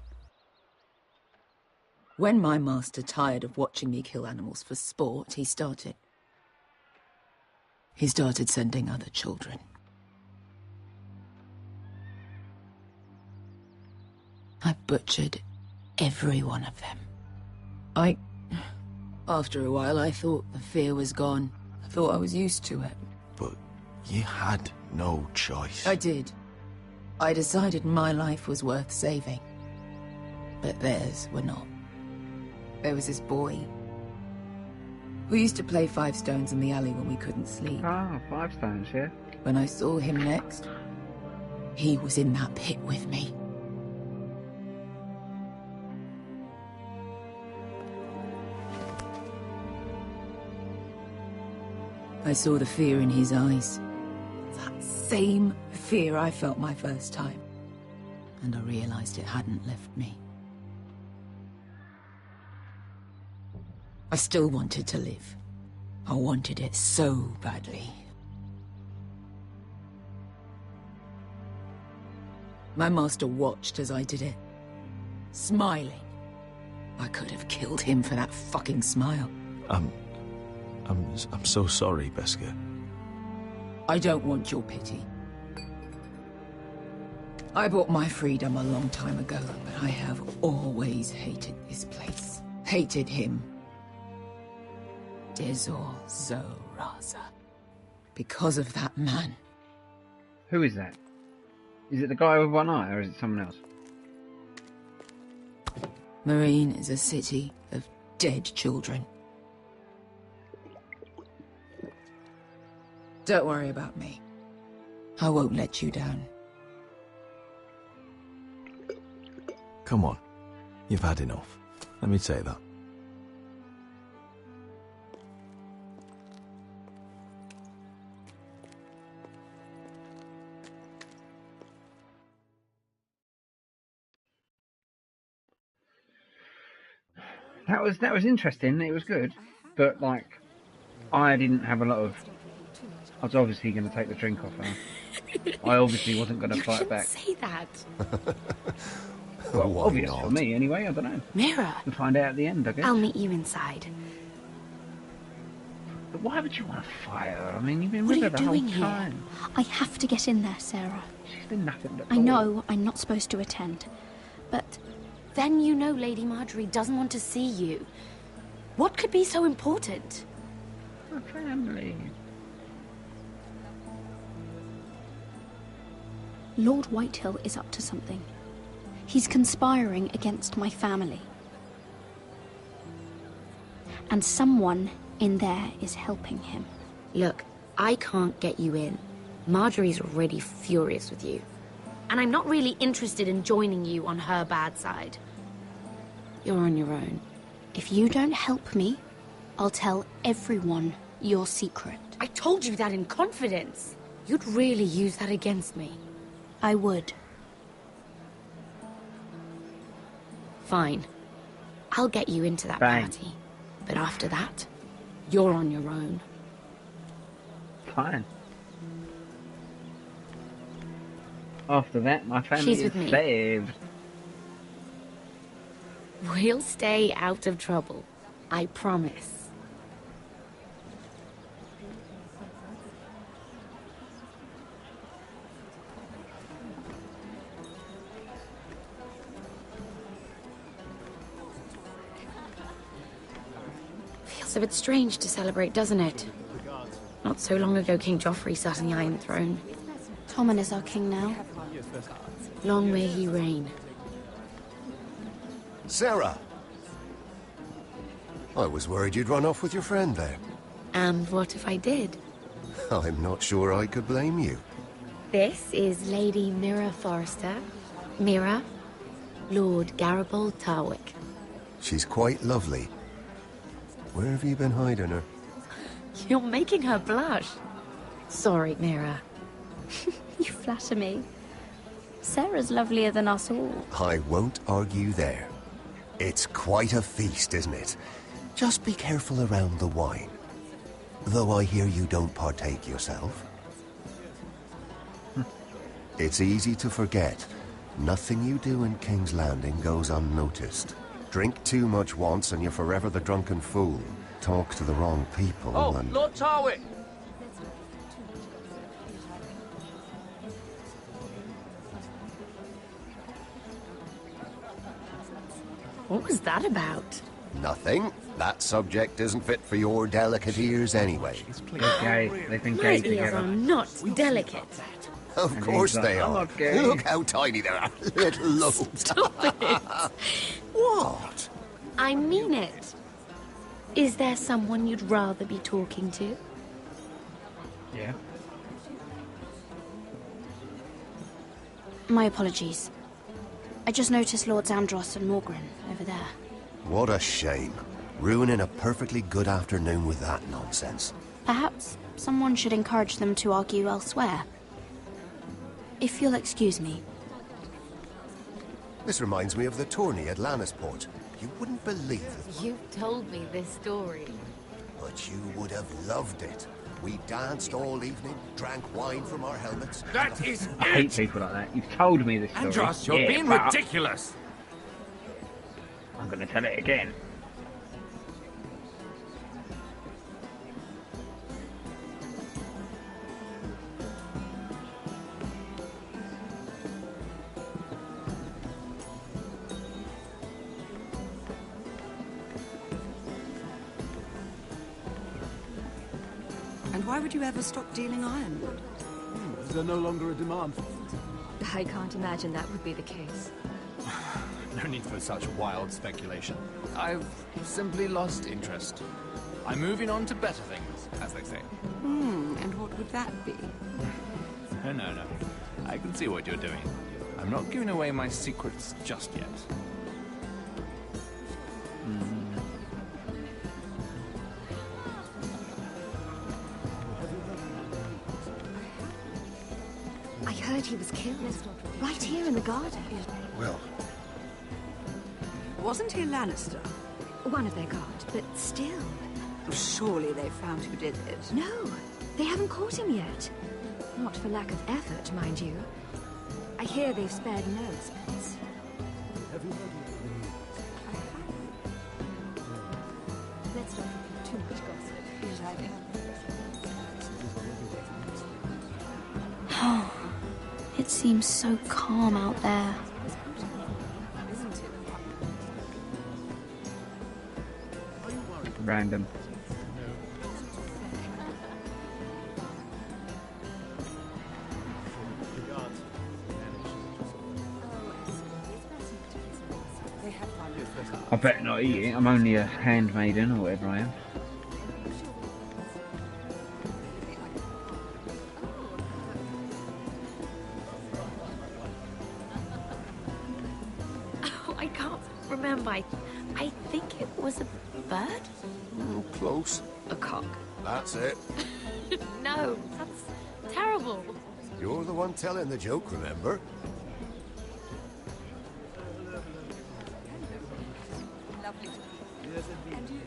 When my master tired of watching me kill animals for sport, he started sending other children. I butchered every one of them. After a while, I thought the fear was gone. I thought I was used to it. But you had no choice. I did. I decided my life was worth saving. But theirs were not. There was this boy. We used to play 5 stones in the alley when we couldn't sleep. Ah, 5 stones, yeah. When I saw him next, he was in that pit with me. I saw the fear in his eyes. That same fear I felt my first time. And I realized it hadn't left me. I still wanted to live. I wanted it so badly. My master watched as I did it, smiling. I could have killed him for that fucking smile. I'm so sorry, Beskar. I don't want your pity. I bought my freedom a long time ago, but I have always hated this place. Hated him. Dezor Zoraza. Because of that man. Who is that? Is it the guy with one eye, or is it someone else? Marine is a city of dead children. Don't worry about me. I won't let you down. Come on. You've had enough. Let me say that. That was interesting. It was good, but like, I didn't have a lot of. I was obviously going to take the drink off her. I obviously wasn't going to fight back. Say that. Well, obvious for me anyway. I don't know. Mira. We'll find out at the end, I guess. I'll meet you inside. But why would you want to fight her? I mean, you've been What with are her you the whole doing here? time. I have to get in there, Sarah. She's been nothing but. I know I'm not supposed to attend, but then you know Lady Marjorie doesn't want to see you. What could be so important? Her family. Lord Whitehill is up to something. He's conspiring against my family. And someone in there is helping him. Look, I can't get you in. Marjorie's already furious with you. And I'm not really interested in joining you on her bad side. You're on your own. If you don't help me, I'll tell everyone your secret. I told you that in confidence. You'd really use that against me. I would. Fine. I'll get you into that party. But after that, you're on your own. Fine. After that, my family She's is with me. saved. We'll stay out of trouble. I promise. Feels a bit strange to celebrate, doesn't it? Not so long ago, King Joffrey sat on the Iron Throne. Tommen is our king now. Long may he reign. Sarah! I was worried you'd run off with your friend there. And what if I did? I'm not sure I could blame you. This is Lady Mira Forrester. Mira, Lord Garibald Tarwick. She's quite lovely. Where have you been hiding her? You're making her blush. Sorry, Mira. You flatter me. Sarah's lovelier than us all. I won't argue there. It's quite a feast, isn't it? Just be careful around the wine. Though I hear you don't partake yourself. It's easy to forget. Nothing you do in King's Landing goes unnoticed. Drink too much once and you're forever the drunken fool. Talk to the wrong people and... Lord Tarwick! What was that about? Nothing. That subject isn't fit for your delicate ears anyway. Okay, they've been My gay ears together. are not delicate. Of And course he's like, they "I'm are. not gay." Look how tiny they are. Little lobes. Stop it. What? I mean it. Is there someone you'd rather be talking to? Yeah. My apologies. I just noticed Lords Andros and Morgren over there. What a shame. Ruining a perfectly good afternoon with that nonsense. Perhaps someone should encourage them to argue elsewhere. If you'll excuse me. This reminds me of the tourney at Lannisport. You wouldn't believe it, You've told me this story. but you would have loved it. We danced all evening, drank wine from our helmets. That is I hate people like that. You've told me this story. Andros, you're Yeah, being but ridiculous. I'm going to tell it again. And why would you ever stop dealing ironwood? Is there no longer a demand for it? I can't imagine that would be the case. No need for such wild speculation. I've simply lost interest. I'm moving on to better things, as they say. And what would that be? No. I can see what you're doing. I'm not giving away my secrets just yet. I heard he was killed. Right here in the garden. Well, Wasn't he Lannister? One of their guard, but still. Surely they found who did it. No, they haven't caught him yet. Not for lack of effort, mind you. I hear they've spared no expense. Let's not repeat too much gossip. Yes, I can. It seems so calm out there. Random. I better not eat it. I'm only a handmaiden or whatever I am. Oh, I can't remember. I think it was a bird? oh, close. A cock. That's it. No, that's terrible. You're the one telling the joke, remember? Lovely to meet you. And you,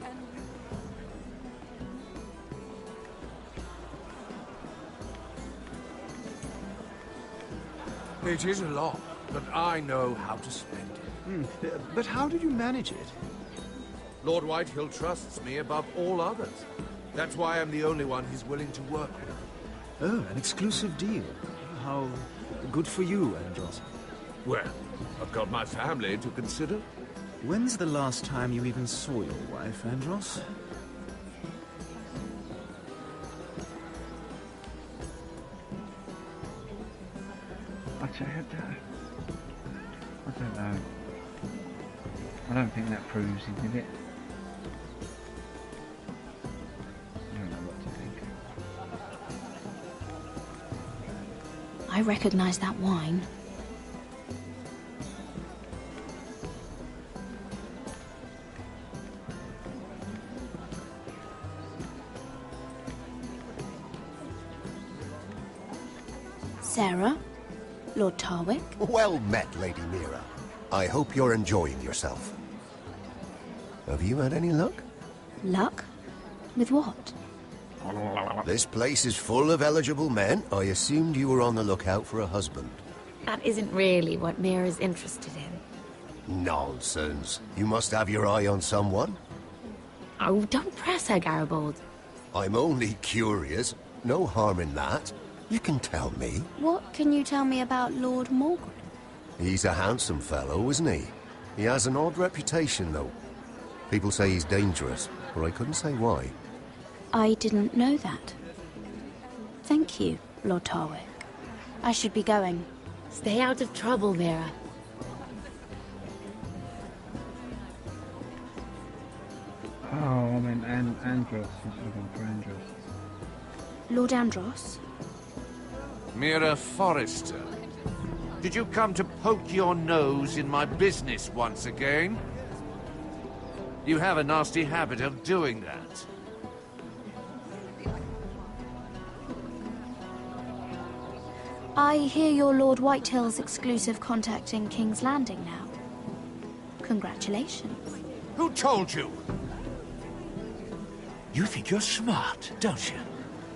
It is a lot, but I know how to spend it. But how did you manage it? Lord Whitehill trusts me above all others. That's why I'm the only one he's willing to work with. Oh, an exclusive deal. How good for you, Andros. Well, I've got my family to consider. When's the last time you even saw your wife, Andros? Actually, I don't know. I don't think that proves he did it. I don't know what to think. I recognize that wine. Sarah? Lord Tarwick? Well met, Lady Mira. I hope you're enjoying yourself. Have you had any luck? Luck? With what? This place is full of eligible men. I assumed you were on the lookout for a husband. That isn't really what Mira's interested in. Nonsense. You must have your eye on someone. Oh, don't press her, Garibaldi. I'm only curious. No harm in that. You can tell me. What can you tell me about Lord Morgan? He's a handsome fellow, isn't he? He has an odd reputation, though. People say he's dangerous, but I couldn't say why. I didn't know that. Thank you, Lord Tarwick. I should be going. Stay out of trouble, Mira. Oh, I mean, Andros. I should have gone for Andros. Lord Andros? Mira Forrester, did you come to poke your nose in my business once again? You have a nasty habit of doing that. I hear you're Lord Whitehill's exclusive contact in King's Landing now. Congratulations. Who told you? You think you're smart, don't you?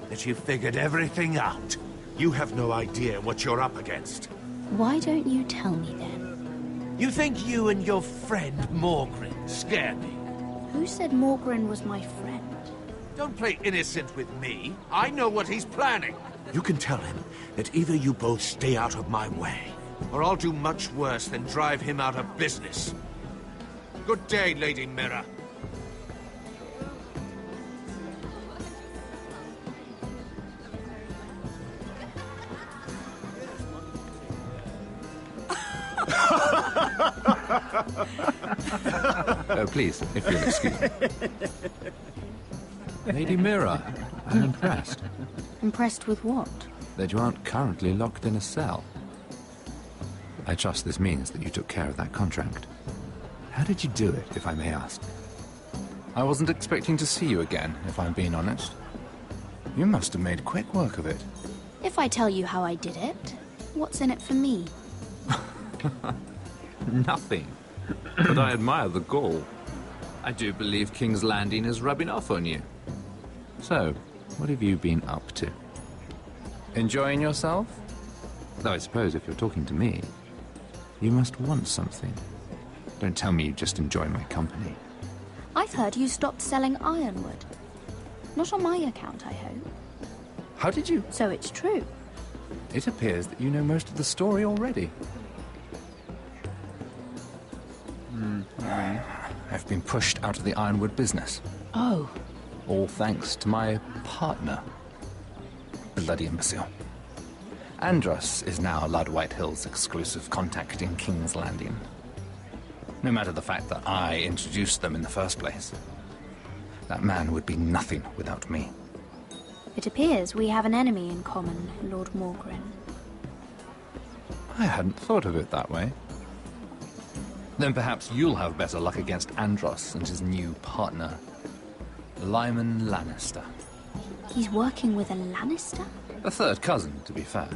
That you figured everything out. You have no idea what you're up against. Why don't you tell me then? You think you and your friend Morgrin scare me? Who said Morgrin was my friend? Don't play innocent with me. I know what he's planning. You can tell him that either you both stay out of my way, or I'll do much worse than drive him out of business. Good day, Lady Mira. Please, if you'll excuse me. Lady Mira, I'm impressed. Impressed with what? That you aren't currently locked in a cell. I trust this means that you took care of that contract. How did you do it, if I may ask? I wasn't expecting to see you again, if I'm being honest. You must have made quick work of it. If I tell you how I did it, what's in it for me? Nothing. But I admire the gall. I do believe King's Landing is rubbing off on you. So, what have you been up to? Enjoying yourself? Though I suppose if you're talking to me, you must want something. Don't tell me you just enjoy my company. I've heard you stopped selling ironwood. Not on my account, I hope. How did you? So it's true. It appears that you know most of the story already. I've been pushed out of the ironwood business. Oh. All thanks to my partner. Bloody imbecile. Andros is now Lord Whitehill's exclusive contact in King's Landing. No matter the fact that I introduced them in the first place. That man would be nothing without me. It appears we have an enemy in common, Lord Morgrin. I hadn't thought of it that way. Then perhaps you'll have better luck against Andros and his new partner, Lyman Lannister. He's working with a Lannister? A third cousin, to be fair.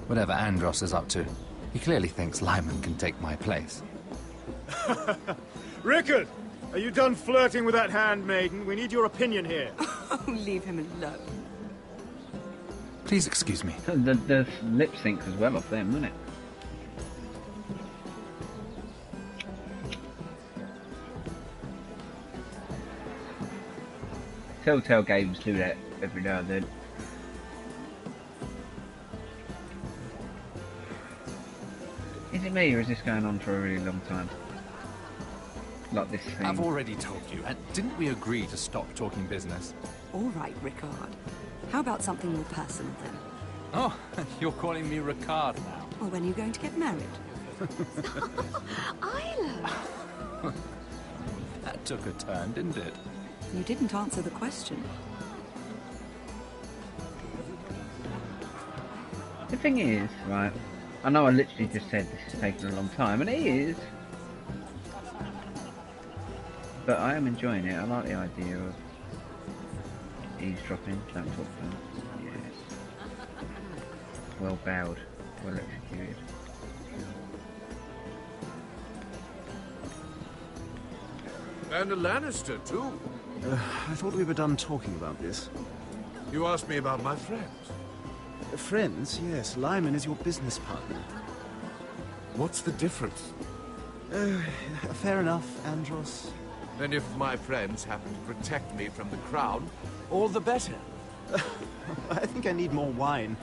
Whatever Andros is up to, he clearly thinks Lyman can take my place. Rickard! Are you done flirting with that handmaiden? We need your opinion here. Oh, leave him alone. Please excuse me. The lip syncs as well off them, wasn't it? Telltale Games do that every now and then. Is it me, or is this going on for a really long time? Like this thing. I've already told you, and didn't we agree to stop talking business? All right, Ricard. How about something more personal then? Oh, you're calling me Ricard now. Or when are you going to get married? Isla! That took a turn, didn't it? You didn't answer the question. The thing is, right, I know I literally just said this has taken a long time, and it is. But I am enjoying it. I like the idea of eavesdropping. Don't talk to them. Yes. Well bowed. Well executed. And a Lannister, too. I thought we were done talking about this. You asked me about my friends. Friends? Yes. Lyman is your business partner. What's the difference? Fair enough, Andros. And if my friends happen to protect me from the crown, all the better. I think I need more wine.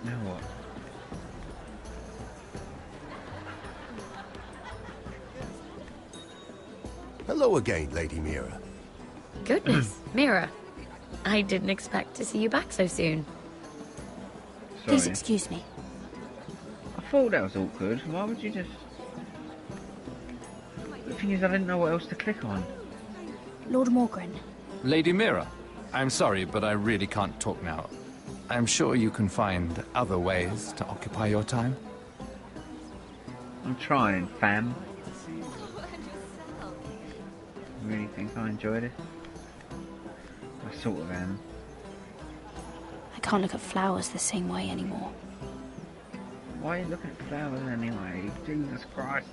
Now what? Hello again, Lady Mira. Goodness, Mira. I didn't expect to see you back so soon. Sorry. Please excuse me. I thought that was awkward. Why would you just... The thing is, I didn't know what else to click on. Lord Morgren. Lady Mira, I'm sorry, but I really can't talk now. I'm sure you can find other ways to occupy your time. I'm trying, fam. You really think I enjoy this? I sort of am. I can't look at flowers the same way anymore. Why are you looking at flowers anyway? Jesus Christ.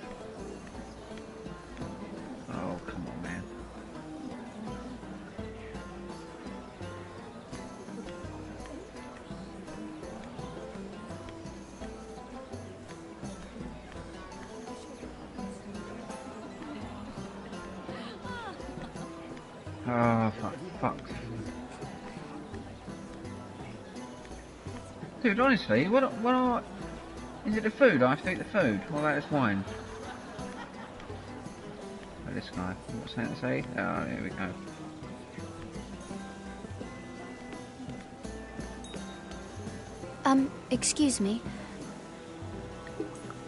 Oh, come on, man. Oh, fuck. Dude, honestly, what is it the food? I have to eat the food. What about this wine? Oh, this guy. What's that to say? Oh, here we go. Excuse me.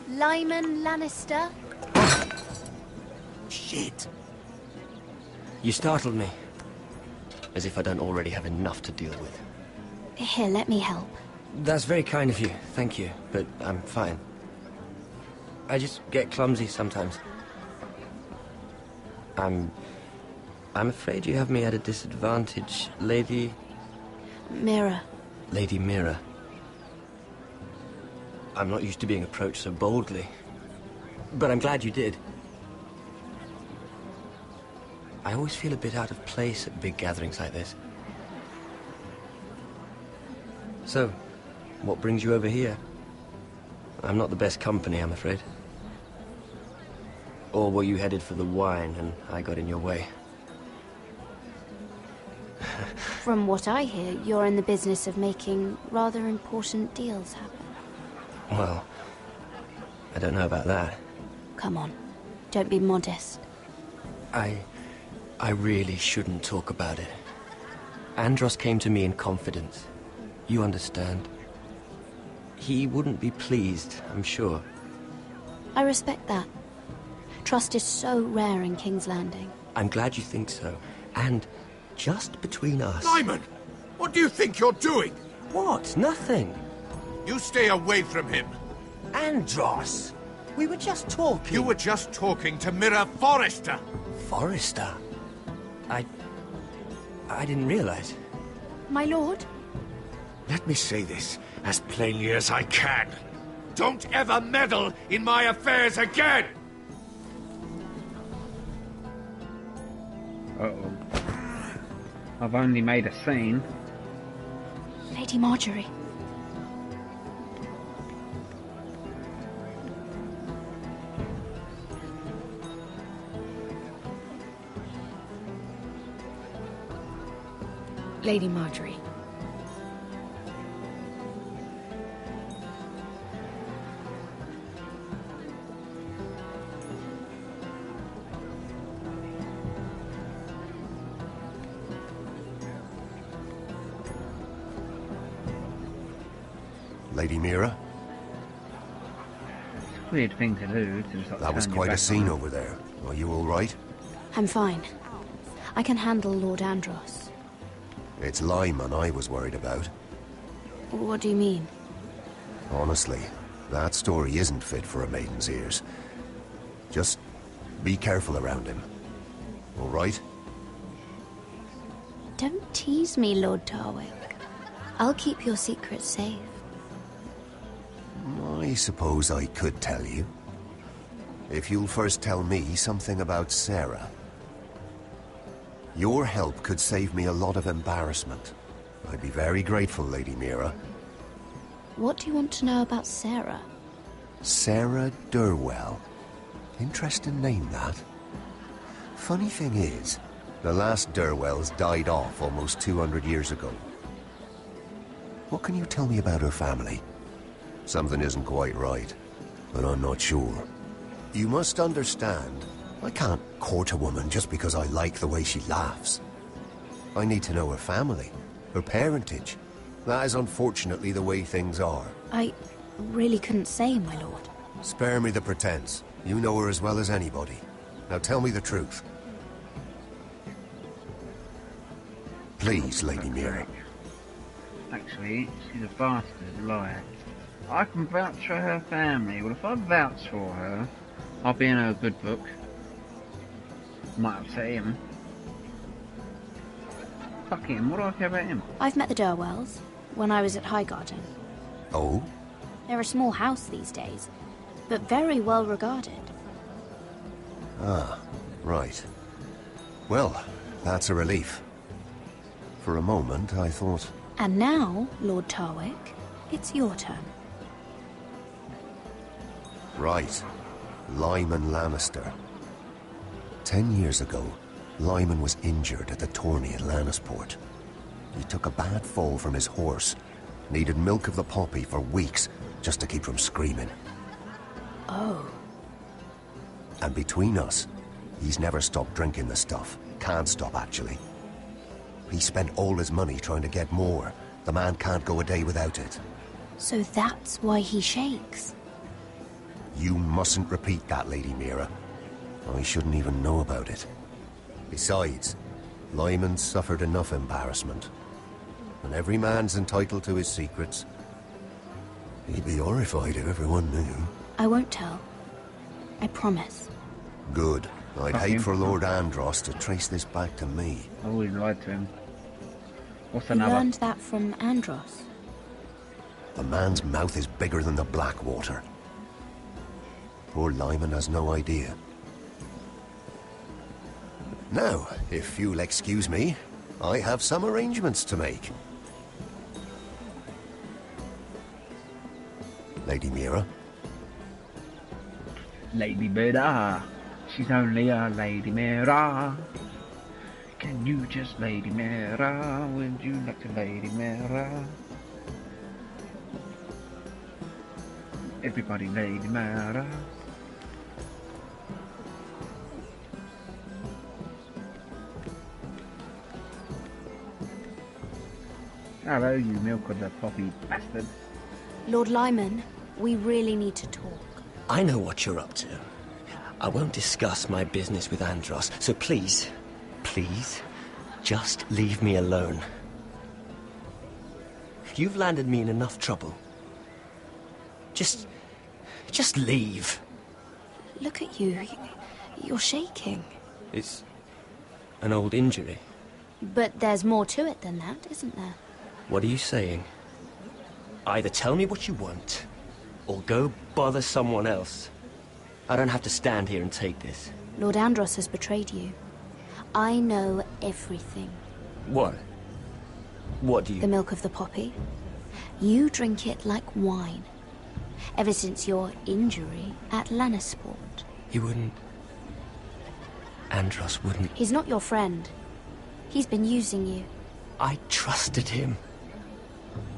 Lyman Lannister? Shit. You startled me. As if I don't already have enough to deal with. Here, let me help. That's very kind of you, thank you, but I'm fine. I just get clumsy sometimes. I'm afraid you have me at a disadvantage, Lady... Mira. Lady Mira. I'm not used to being approached so boldly, but I'm glad you did. I always feel a bit out of place at big gatherings like this. So, what brings you over here? I'm not the best company, I'm afraid. Or were you headed for the wine and I got in your way? From what I hear, you're in the business of making rather important deals happen. Well, I don't know about that. Come on, don't be modest. I really shouldn't talk about it. Andros came to me in confidence. You understand? He wouldn't be pleased, I'm sure. I respect that. Trust is so rare in King's Landing. I'm glad you think so. And just between us... Lyman! What do you think you're doing? What? Nothing. You stay away from him. Andros! We were just talking. You were just talking to Mira Forrester. Forrester? I didn't realize. My lord? Let me say this as plainly as I can. Don't ever meddle in my affairs again! Uh-oh. I've only made a scene. Lady Marjorie. Lady Marjorie. Lady Mira? It's a weird thing to do. To just, like, That was turn your quite a back scene on. over there. Are you all right? I'm fine. I can handle Lord Andros. It's Lyman I was worried about. What do you mean? Honestly, that story isn't fit for a maiden's ears. Just be careful around him. All right? Don't tease me, Lord Tarwick. I'll keep your secret safe. I suppose I could tell you. If you'll first tell me something about Sarah. Your help could save me a lot of embarrassment. I'd be very grateful, Lady Mira. What do you want to know about Sarah? Sarah Durwell. Interesting name, that. Funny thing is, the last Durwells died off almost 200 years ago. What can you tell me about her family? Something isn't quite right, but I'm not sure. You must understand, I can't court a woman just because I like the way she laughs. I need to know her family, her parentage. That is unfortunately the way things are. I really couldn't say, my lord. Spare me the pretense. You know her as well as anybody. Now tell me the truth. Please, Lady Mira. Actually, she's a bastard liar. I can vouch for her family. Well, if I vouch for her, I'll be in her good book. Might upset him. Fuck him, what do I care about him? I've met the Durwells when I was at Highgarden. Oh? They're a small house these days, but very well regarded. Ah, right. Well, that's a relief. For a moment, I thought... And now, Lord Tarwick, it's your turn. Right. Lyman Lannister. 10 years ago, Lyman was injured at the tourney at Lannisport. He took a bad fall from his horse. Needed milk of the poppy for weeks just to keep from screaming. Oh. And between us, he's never stopped drinking the stuff. Can't stop, actually. He spent all his money trying to get more. The man can't go a day without it. So that's why he shakes. You mustn't repeat that, Lady Mira. I shouldn't even know about it. Besides, Lyman suffered enough embarrassment. And every man's entitled to his secrets. He'd be horrified if everyone knew. I won't tell. I promise. Good. I'd Fuck hate him. for Lord Andros to trace this back to me. I always lied to him. What's You another? learned that from Andros. The man's mouth is bigger than the Blackwater. Poor Lyman has no idea. Now, if you'll excuse me, I have some arrangements to make. Lady Mira? Lady Mira. She's only a Lady Mira. Can you just Lady Mira? Would you like to Lady Mira? Everybody Lady Mira. Hello, you milk of the poppy bastard. Lord Lyman, we really need to talk. I know what you're up to. I won't discuss my business with Andros, so please, just leave me alone. You've landed me in enough trouble. Just leave. Look at you. You're shaking. It's an old injury. But there's more to it than that, isn't there? What are you saying? Either tell me what you want, or go bother someone else. I don't have to stand here and take this. Lord Andros has betrayed you. I know everything. What? What do you... The milk of the poppy. You drink it like wine. Ever since your injury at Lannisport. He wouldn't... Andros wouldn't... He's not your friend. He's been using you. I trusted him.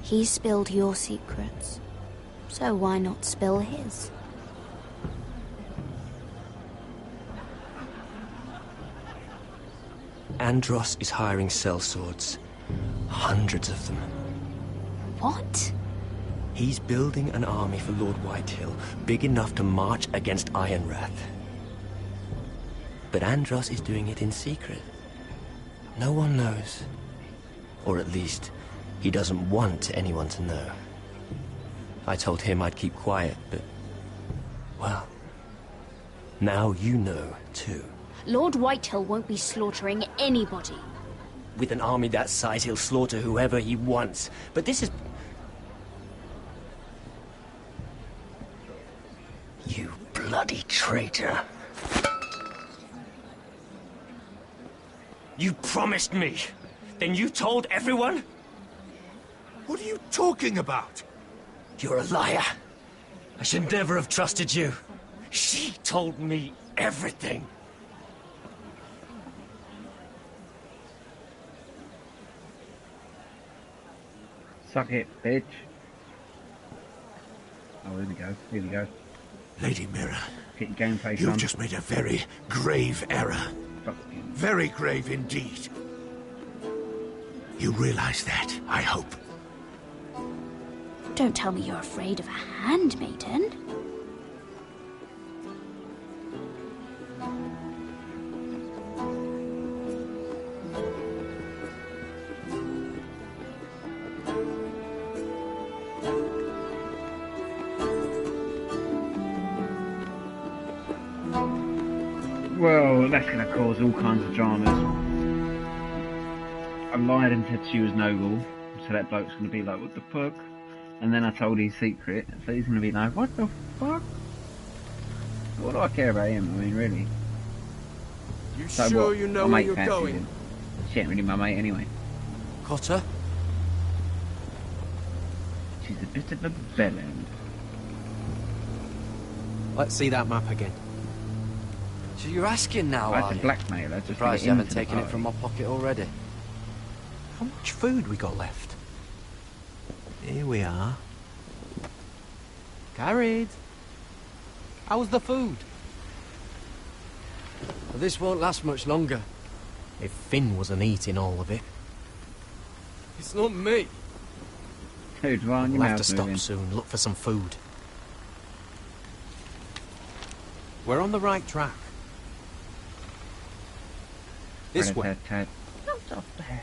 He spilled your secrets. So why not spill his? Andros is hiring sellswords. Hundreds of them. What? He's building an army for Lord Whitehill, big enough to march against Ironrath. But Andros is doing it in secret. No one knows. Or at least, he doesn't want anyone to know. I told him I'd keep quiet, but... well... now you know, too. Lord Whitehill won't be slaughtering anybody. With an army that size, he'll slaughter whoever he wants. But this is... You bloody traitor. You promised me. Then you told everyone? What are you talking about? You're a liar. I should never have trusted you. She told me everything. Suck it, bitch. Oh, here we go. Here we go. Lady Mira, get your game face you've on. just made a very grave error. Very grave indeed. You realize that, I hope. Don't tell me you're afraid of a handmaiden. Well, that's going to cause all kinds of dramas. I lied and said she was noble, so that bloke's going to be like, what the fuck? And then I told his secret, so he's going to be like, what the fuck? What do I care about him? I mean, really. You So sure what? you know My where mate you're fancies going? him. She ain't really my mate anyway. Cotter? She's a bit of a bellend. Let's see that map again. So you're asking now, I are had to you? blackmail her just to Surprised get you haven't into the taken it party. from my pocket already. How much food we got left? Here we are. Carried. How's the food? Well, this won't last much longer. If Finn wasn't eating all of it. It's not me. Dude, why aren't your We'll have to mouth stop moving? soon, look for some food. We're on the right track. This way. Not up there.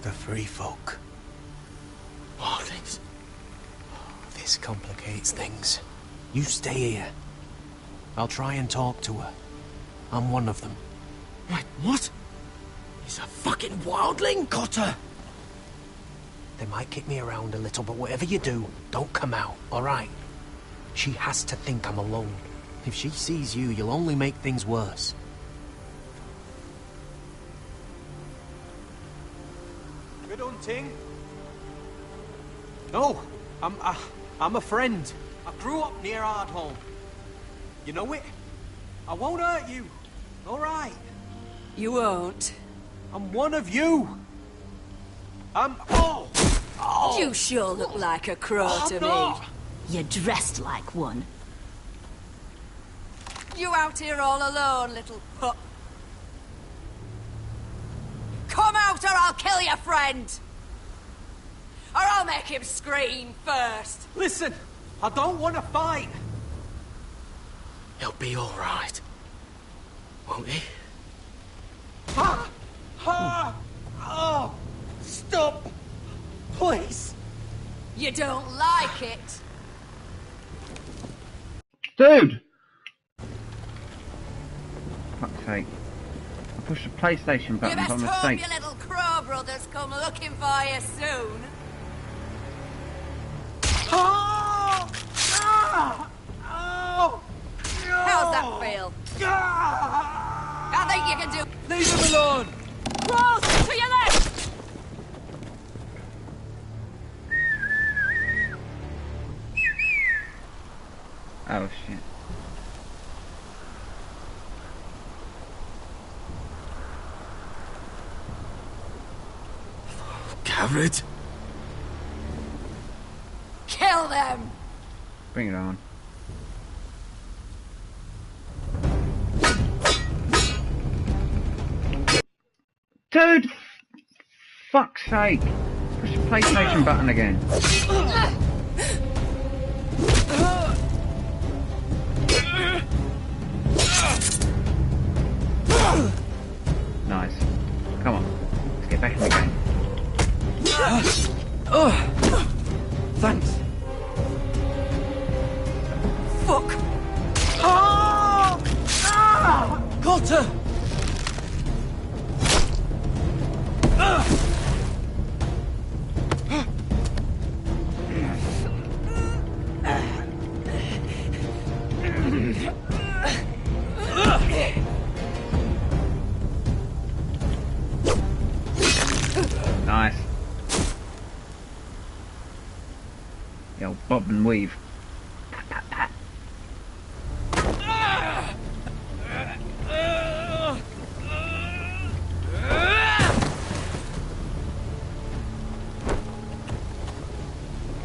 The free folk. Wildlings. This complicates things. You stay here. I'll try and talk to her. I'm one of them. Wait, what? He's a fucking wildling? Cotter! They might kick me around a little, but whatever you do, don't come out, alright? She has to think I'm alone. If she sees you, you'll only make things worse. Good hunting. No, I'm a friend. I grew up near Ardholm. You know it? I won't hurt you. All right. You won't. I'm one of you. Oh! You sure look like a crow I'm to not. me. You're dressed like one. You out here all alone, little pup? Come out or I'll kill your friend! Or I'll make him scream first! Listen, I don't want to fight. He'll be alright. Won't he? Ha! Ha! Oh! Stop! Please! You don't like it? Dude! Fuck's sake. I pushed the PlayStation You button best by hope mistake. your little crow brothers come looking for you soon. Oh! Ah! Oh! How's that feel? I think you can do. Leave him alone! Close to your left! Oh shit. Garrett? Kill them! Bring it on. Dude! Fuck's sake! Push the PlayStation button again. Nice. Come on. Let's get back in the game. Thanks. Fuck! Cotter! Nice. The old bob and weave. Pat, pat, pat.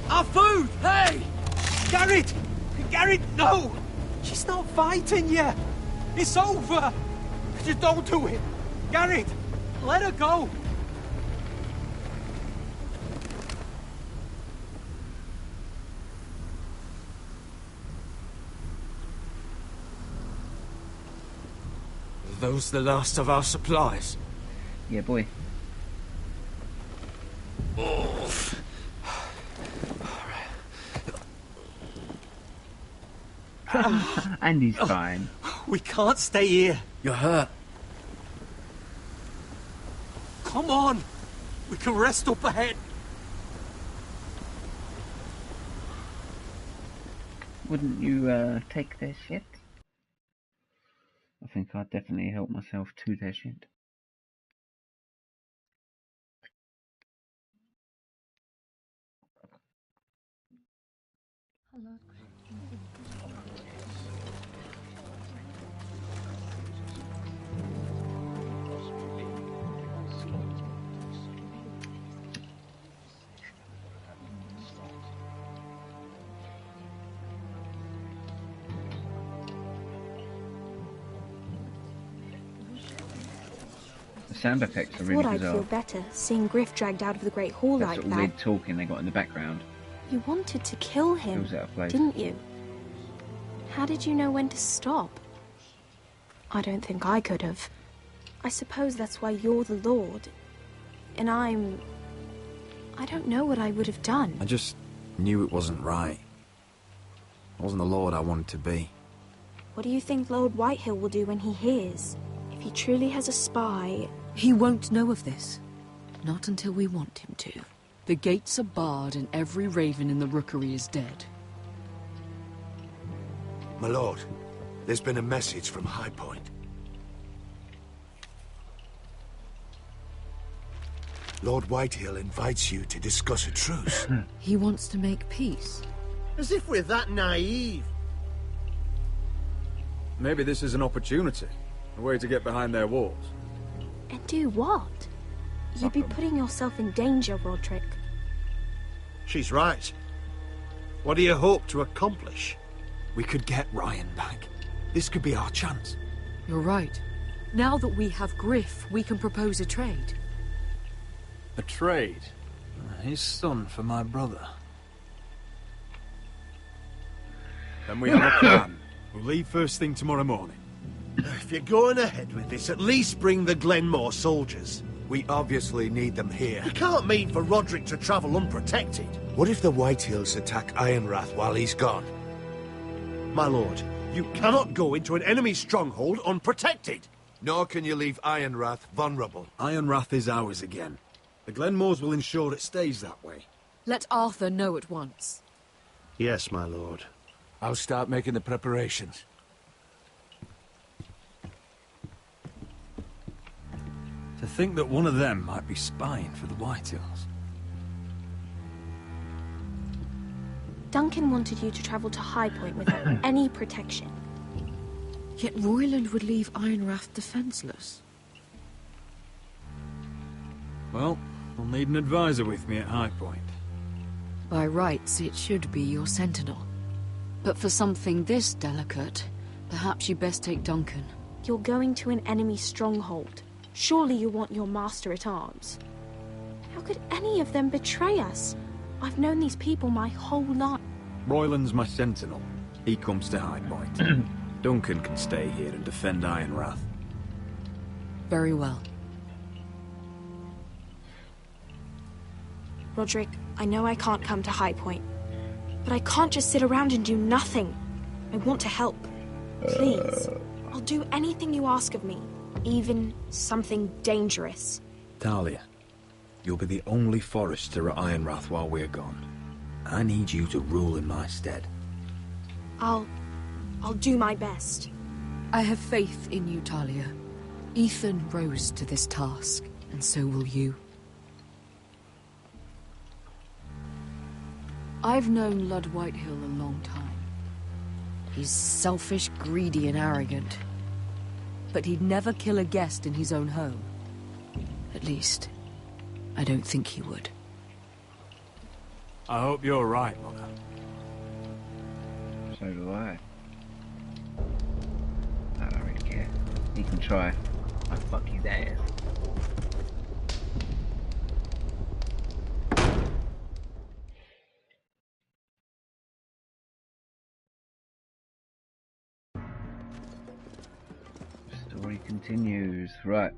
Our food! Hey! Garrett! Garrett, no! She's not fighting you! It's over! Just don't do it! Garrett! Let her go! Are those the last of our supplies? Yeah, boy. And he's fine. We can't stay here. You're hurt. Come on! We can rest up ahead. Wouldn't you take their shit? I think I'd definitely help myself to their shit. The sound effects are really Thought I'd bizarre. feel better seeing Griff dragged out of the Great Hall That like sort of that. weird talking they got in the background. You wanted to kill him, Feels out of place. didn't you? How did you know when to stop? I don't think I could have. I suppose that's why you're the Lord. And I'm... I don't know what I would have done. I just knew it wasn't right. I wasn't the Lord I wanted to be. What do you think Lord Whitehill will do when he hears? If he truly has a spy... He won't know of this. Not until we want him to. The gates are barred and every raven in the rookery is dead. My lord, there's been a message from High Point. Lord Whitehill invites you to discuss a truce. He wants to make peace. As if we're that naive. Maybe this is an opportunity. A way to get behind their walls. And do what? You'd be putting yourself in danger, Roderick. She's right. What do you hope to accomplish? We could get Ryan back. This could be our chance. You're right. Now that we have Griff, we can propose a trade. A trade? His son for my brother. Then we have a plan. We'll leave first thing tomorrow morning. If you're going ahead with this, at least bring the Glenmore soldiers. We obviously need them here. You can't mean for Roderick to travel unprotected. What if the Whitehills attack Ironrath while he's gone? My lord, you cannot go into an enemy stronghold unprotected. Nor can you leave Ironrath vulnerable. Ironrath is ours again. The Glenmores will ensure it stays that way. Let Arthur know at once. Yes, my lord. I'll start making the preparations. To think that one of them might be spying for the Whitehills. Duncan wanted you to travel to High Point without any protection. Yet Royland would leave Ironrath defenseless. Well, I'll need an advisor with me at High Point. By rights, it should be your sentinel. But for something this delicate, perhaps you best take Duncan. You're going to an enemy stronghold. Surely you want your master-at-arms. How could any of them betray us? I've known these people my whole life. Royland's my sentinel. He comes to High Point. Duncan can stay here and defend Ironrath. Very well. Roderick, I know I can't come to High Point, but I can't just sit around and do nothing. I want to help. Please. I'll do anything you ask of me, even something dangerous. Talia, you'll be the only Forester at Ironrath while we're gone. I need you to rule in my stead. I'll do my best. I have faith in you, Talia. Ethan rose to this task, and so will you. I've known Lud Whitehill a long time. He's selfish, greedy, and arrogant. But he'd never kill a guest in his own home. At least, I don't think he would. I hope you're right, Mother. So do I. I don't really care. He can try. I'll fuck his ass. Story continues. Right.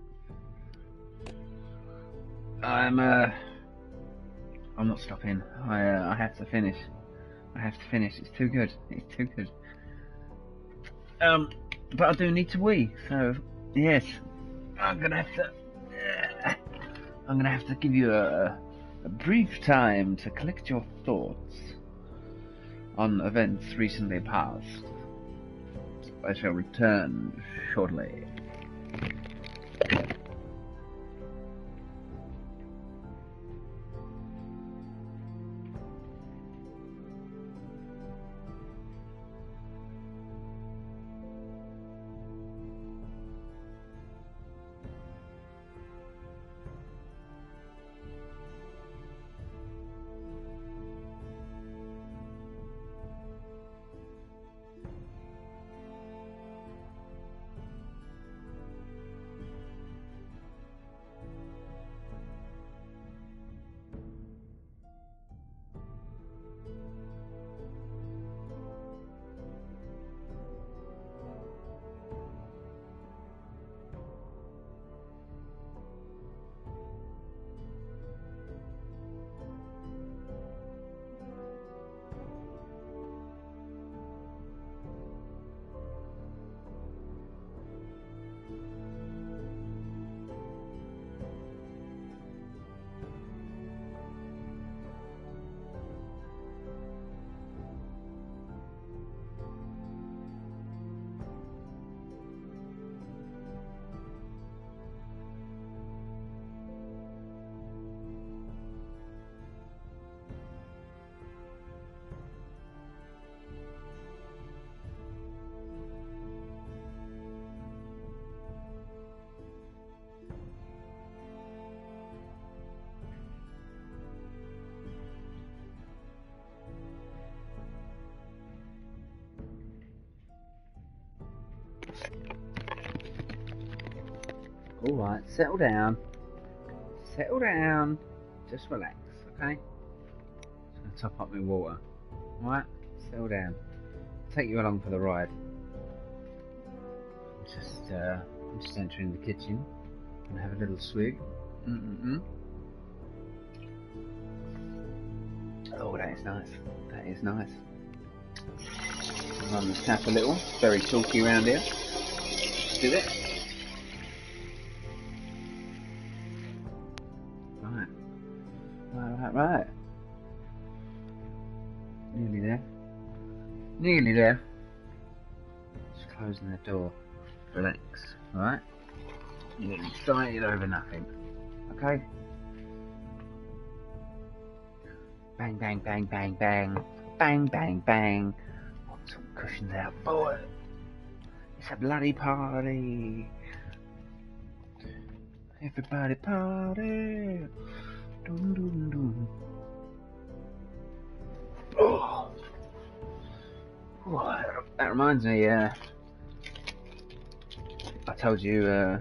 I'm not stopping. I have to finish. I have to finish. It's too good. It's too good. But I do need to wee. So yes, I'm gonna have to give you a brief time to collect your thoughts on events recently past. I shall return shortly. Alright, settle down. Settle down. Just relax, okay? Just gonna top up my water. Alright? Settle down. Take you along for the ride. I'm just entering the kitchen and have a little swig. Oh, that is nice. That is nice. Run this tap a little. It's very talky around here. Let's do it. Right. Nearly there. Nearly there. Just closing the door. Relax. Alright? You're getting excited over nothing. Okay? Bang, bang, bang, bang, bang. Bang, bang, bang. Put some cushions out, boy. It's a bloody party. Everybody party. Dum, dum, dum. Oh. Oh, that reminds me, I told you,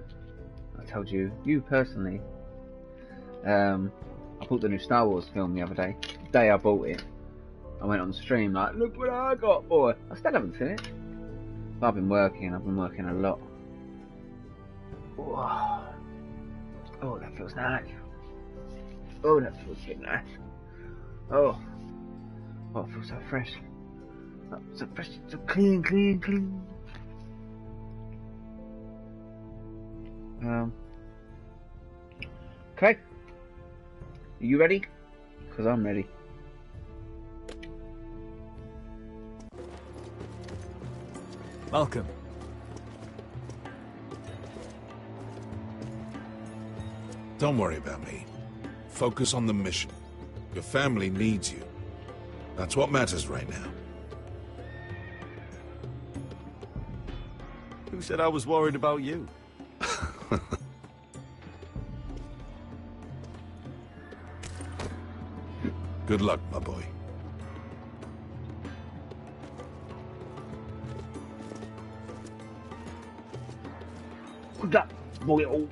you personally, I bought the new Star Wars film the other day. The day I bought it, I went on stream like, look what I got, boy. I still haven't seen it. But I've been working a lot. Oh, that feels nice. Oh, that feels so nice. Oh, it feels so fresh. Oh, so fresh, so clean. Okay. Are you ready? Because I'm ready. Malcolm. Don't worry about me. Focus on the mission. Your family needs you. That's what matters right now. Who said I was worried about you? Good luck, my boy. Good luck, boy.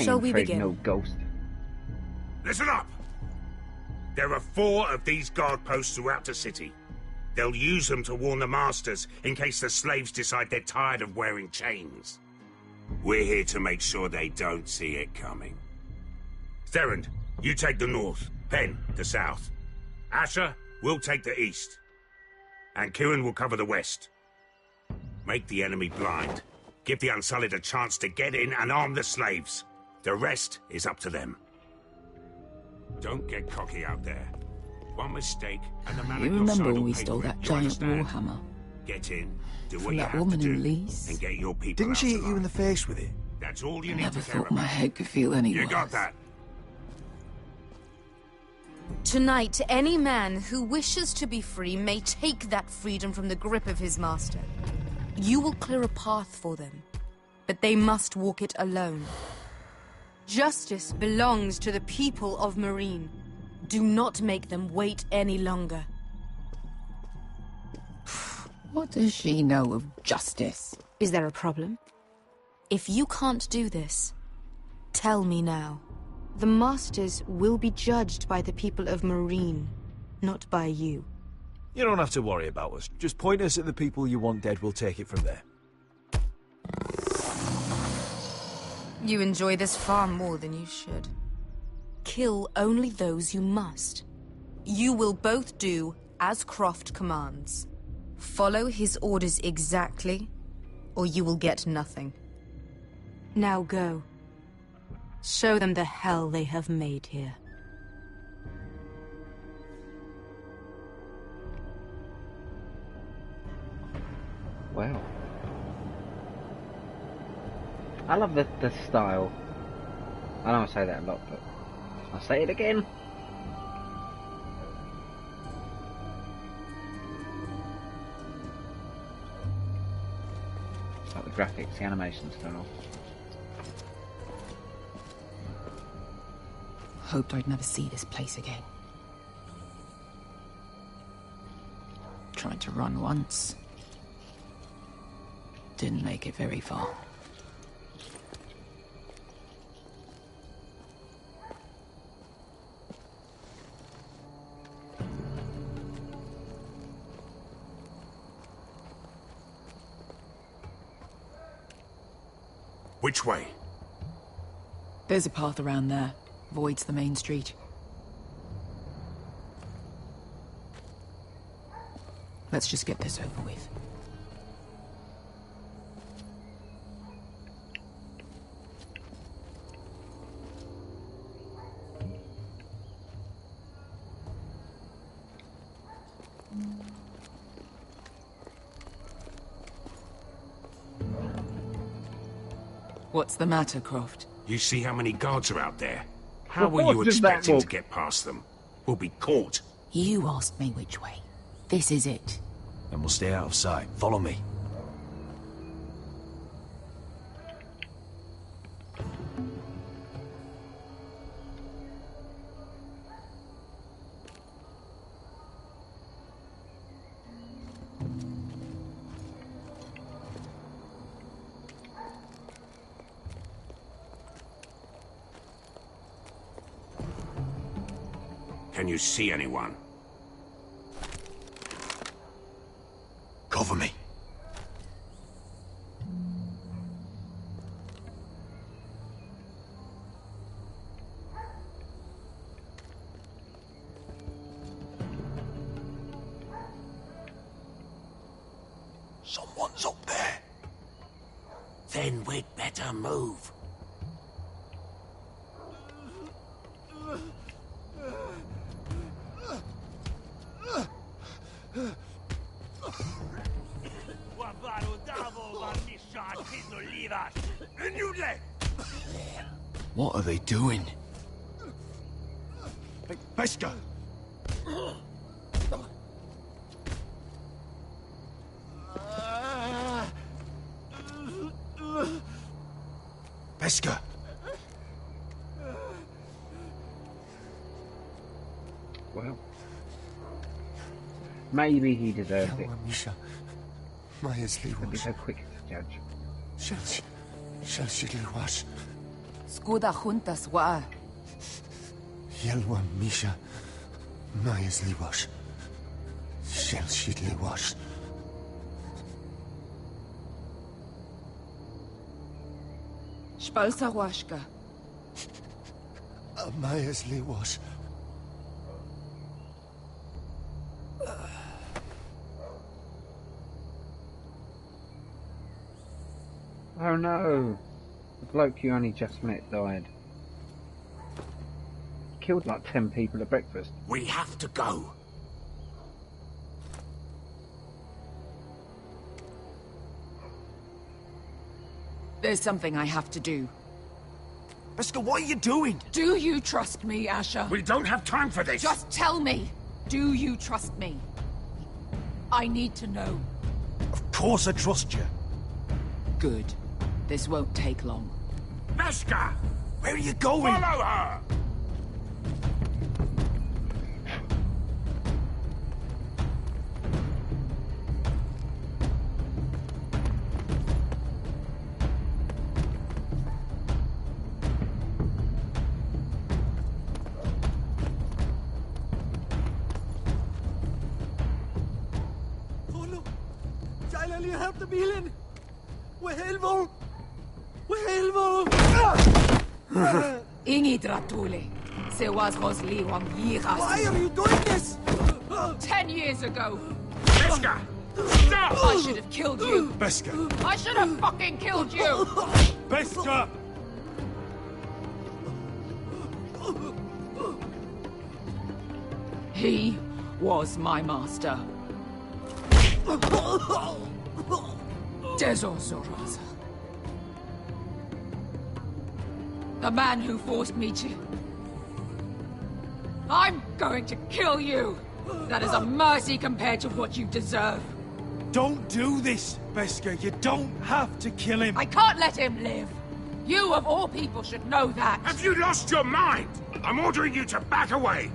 Shall we begin? No ghost. Listen up! There are 4 of these guard posts throughout the city. They'll use them to warn the masters in case the slaves decide they're tired of wearing chains. We're here to make sure they don't see it coming. Therend, you take the north. Pen, the south. Asher, we'll take the east. And Kieran will cover the west. Make the enemy blind. Give the Unsullied a chance to get in and arm the slaves. The rest is up to them. Don't get cocky out there. One mistake, and the man You at your remember side when will we pay stole for it. that You giant understand? warhammer? Get in, do what From you that have woman to do, in Lee's? and get your people Didn't out she hit you alive. in the face with it? That's all you I need never to care thought my about. head could feel any You worse. got that? Tonight, any man who wishes to be free may take that freedom from the grip of his master. You will clear a path for them, but they must walk it alone. Justice belongs to the people of Marine. Do not make them wait any longer. What does she know of justice? Is there a problem? If you can't do this, tell me now. The Masters will be judged by the people of Marine, not by you. You don't have to worry about us. Just point us at the people you want dead, we'll take it from there. You enjoy this far more than you should. Kill only those you must. You will both do as Croft commands. Follow his orders exactly, or you will get nothing. Now go. Show them the hell they have made here. Wow. I love the style. I know I say that a lot, but I'll say it again. Like the graphics, the animation style. Hoped I'd never see this place again. Tried to run once. Didn't make it very far. Which way? There's a path around there. Voids the main street. Let's just get this over with. What's the matter, Croft? You see how many guards are out there? How were What you does that expecting mean? to get past them? We'll be caught. You asked me which way. This is it. Then we'll stay out of sight. Follow me. Can you see anyone? Cover me. Someone's up there. Then we'd better move. What are they doing? Hey, Pesca! Pesca! Well, maybe he deserved it. Misha, Majesty Don't be so quick to judge. Shall Skuda juntas wa. Yelwa Misha, Majesty wash. Shall shidly wash. Spalsa washka. Majesty wash. Oh no! The bloke you only just met died. Killed like 10 people at breakfast. We have to go. There's something I have to do. Pesca, what are you doing? Do you trust me, Asher? We don't have time for this. Just tell me. Do you trust me? I need to know. Of course I trust you. Good. This won't take long. Pesca! Where are you going? Follow her! Ingi Dratule. Se was Rosli Wang Yiras. Why are you doing this? 10 years ago. Pesca! Stop! I should have killed you. Pesca! I should have fucking killed you. Pesca! He was my master. Dezozoraza. The man who forced me to... I'm going to kill you! That is a mercy compared to what you deserve. Don't do this, Pesca. You don't have to kill him. I can't let him live. You, of all people, should know that. Have you lost your mind? I'm ordering you to back away.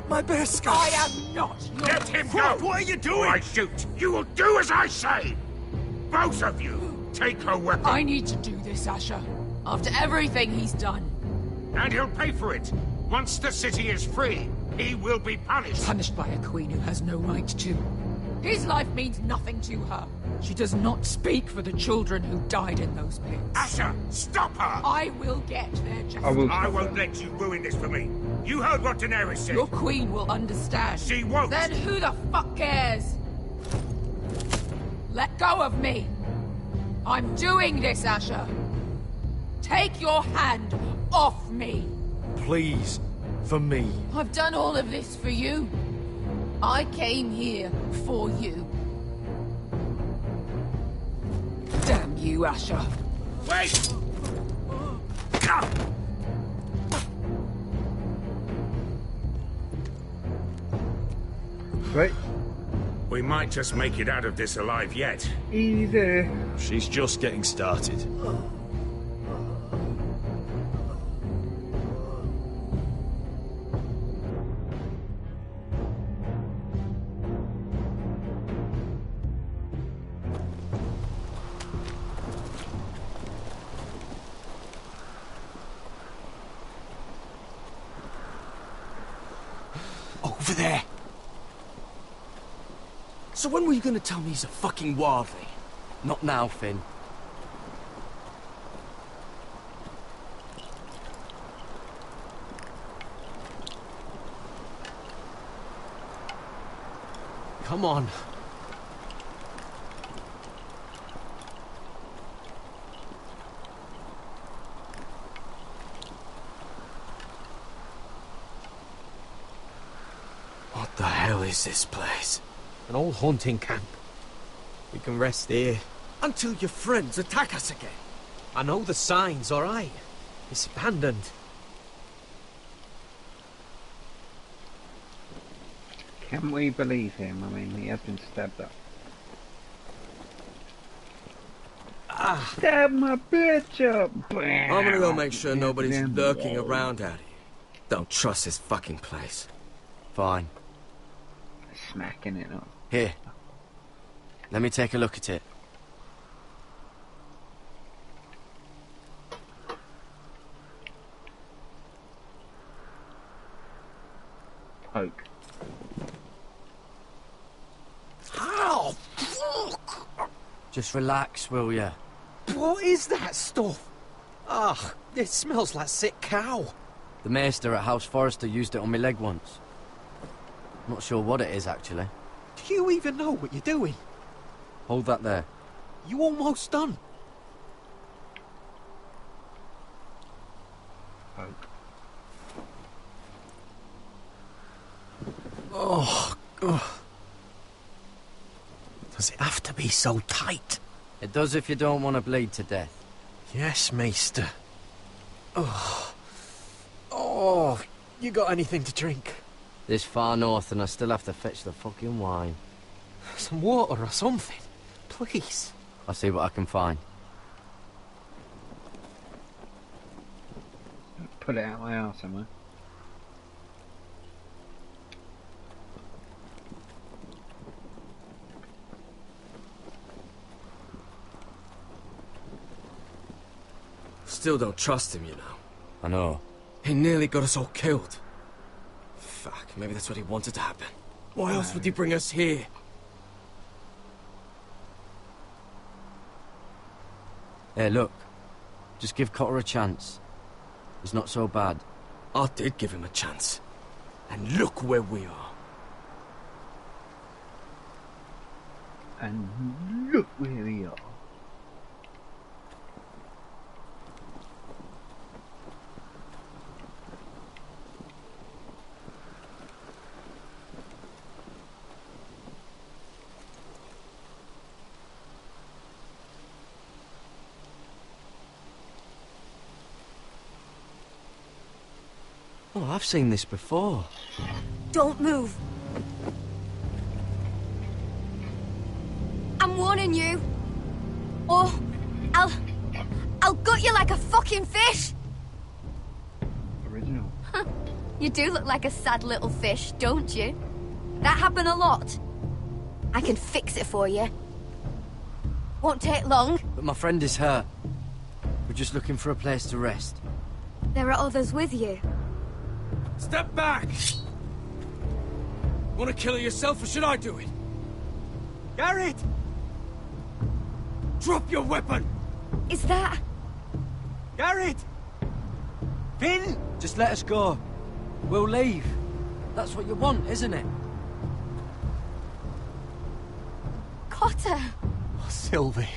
My Pesca! I am not your... Let him go! What are you doing? Or I shoot. You will do as I say. Both of you, take her weapon. I need to do this, Asher. After everything he's done. And he'll pay for it. Once the city is free, he will be punished. Punished by a queen who has no right to. His life means nothing to her. She does not speak for the children who died in those pits. Asher, stop her! I will get their justice. I won't let you ruin this for me. You heard what Daenerys said. Your queen will understand. She won't. Then who the fuck cares? Let go of me. I'm doing this, Asher. Take your hand off me. Please, for me. I've done all of this for you. I came here for you. Damn you, Asher. Wait! Right. We might just make it out of this alive yet. Easy. She's just getting started. Over there. So when were you gonna tell me he's a fucking wildling? Not now, Finn. Come on. What the hell is this place? An old hunting camp. We can rest here. Until your friends attack us again. I know the signs, alright? It's abandoned. Can we believe him? I mean, he has been stabbed up. Stab my bitch up! I'm gonna go make sure nobody's lurking around out here. Don't trust this fucking place. Fine. Smacking it up. Here. Let me take a look at it. Poke. Ow! Fuck! Just relax, will ya? What is that stuff? Ah, it smells like sick cow. The maester at House Forrester used it on my leg once. Not sure what it is, actually. Do you even know what you're doing? Hold that there. You almost done. Poke. Oh, God. Does it have to be so tight? It does if you don't want to bleed to death. Yes, Maester. Oh. Oh, you got anything to drink? This far north and I still have to fetch the fucking wine. Some water or something, please. I'll see what I can find. Pull it out my arse somewhere. Still don't trust him, you know. I know. He nearly got us all killed. Fuck, maybe that's what he wanted to happen. Why else would he bring us here? Hey, look. Just give Cotter a chance. He's not so bad. I did give him a chance. And look where we are. And look where we are. Oh, I've seen this before. Don't move. I'm warning you. Or I'll gut you like a fucking fish. Original. You do look like a sad little fish, don't you? That happen a lot. I can fix it for you. Won't take long. But my friend is hurt. We're just looking for a place to rest. There are others with you. Step back! Want to kill her yourself, or should I do it? Garrett! Drop your weapon! Is that... Garrett! Finn! Just let us go. We'll leave. That's what you want, isn't it? Cotter! Oh, Sylvie.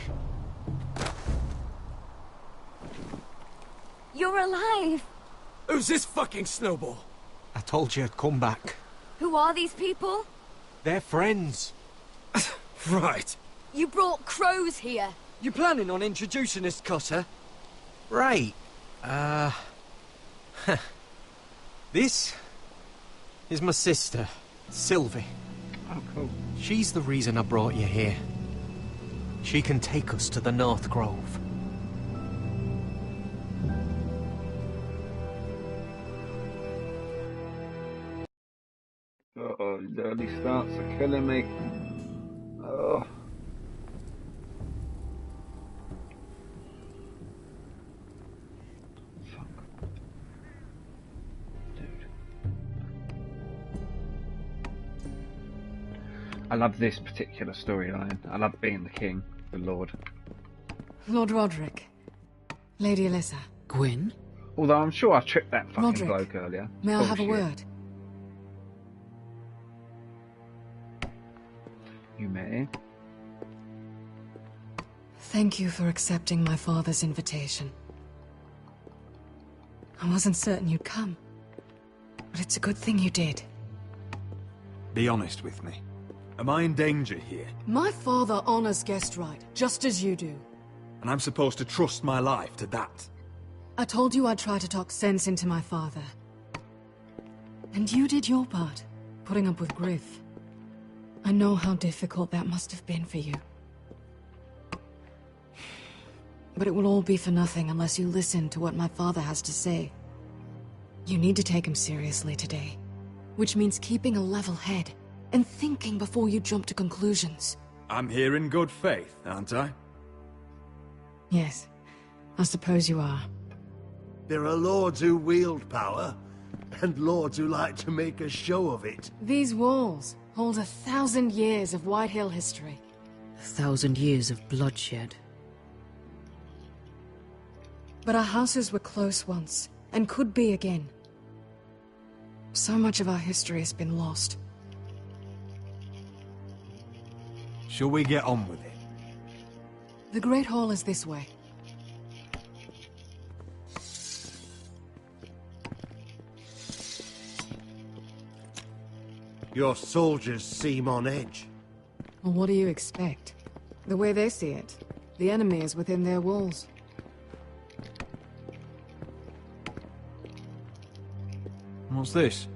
You're alive! Who's this fucking snowball? I told you I'd come back. Who are these people? They're friends. Right. You brought crows here. You planning on introducing us, Cotter? Right. This is my sister, Sylvie. Oh, cool. She's the reason I brought you here. She can take us to the North Grove. Oh, the early starts are killing me. Oh. Fuck. Dude. I love this particular storyline. I love being the king, the lord. Lord Roderick. Lady Alyssa. Gwyn? Although I'm sure I tripped that fucking Roderick, bloke earlier. May I have a Bullshit. word? You may. Thank you for accepting my father's invitation. I wasn't certain you'd come, but it's a good thing you did. Be honest with me. Am I in danger here? My father honors guest right, just as you do. And I'm supposed to trust my life to that? I told you I'd try to talk sense into my father. And you did your part, putting up with Griff. I know how difficult that must have been for you. But it will all be for nothing unless you listen to what my father has to say. You need to take him seriously today, which means keeping a level head and thinking before you jump to conclusions. I'm here in good faith, aren't I? Yes, I suppose you are. There are lords who wield power, and lords who like to make a show of it. These walls hold 1,000 years of White Hill history. 1,000 years of bloodshed. But our houses were close once, and could be again. So much of our history has been lost. Shall we get on with it? The Great Hall is this way. Your soldiers seem on edge. Well, what do you expect? The way they see it, the enemy is within their walls. What's this?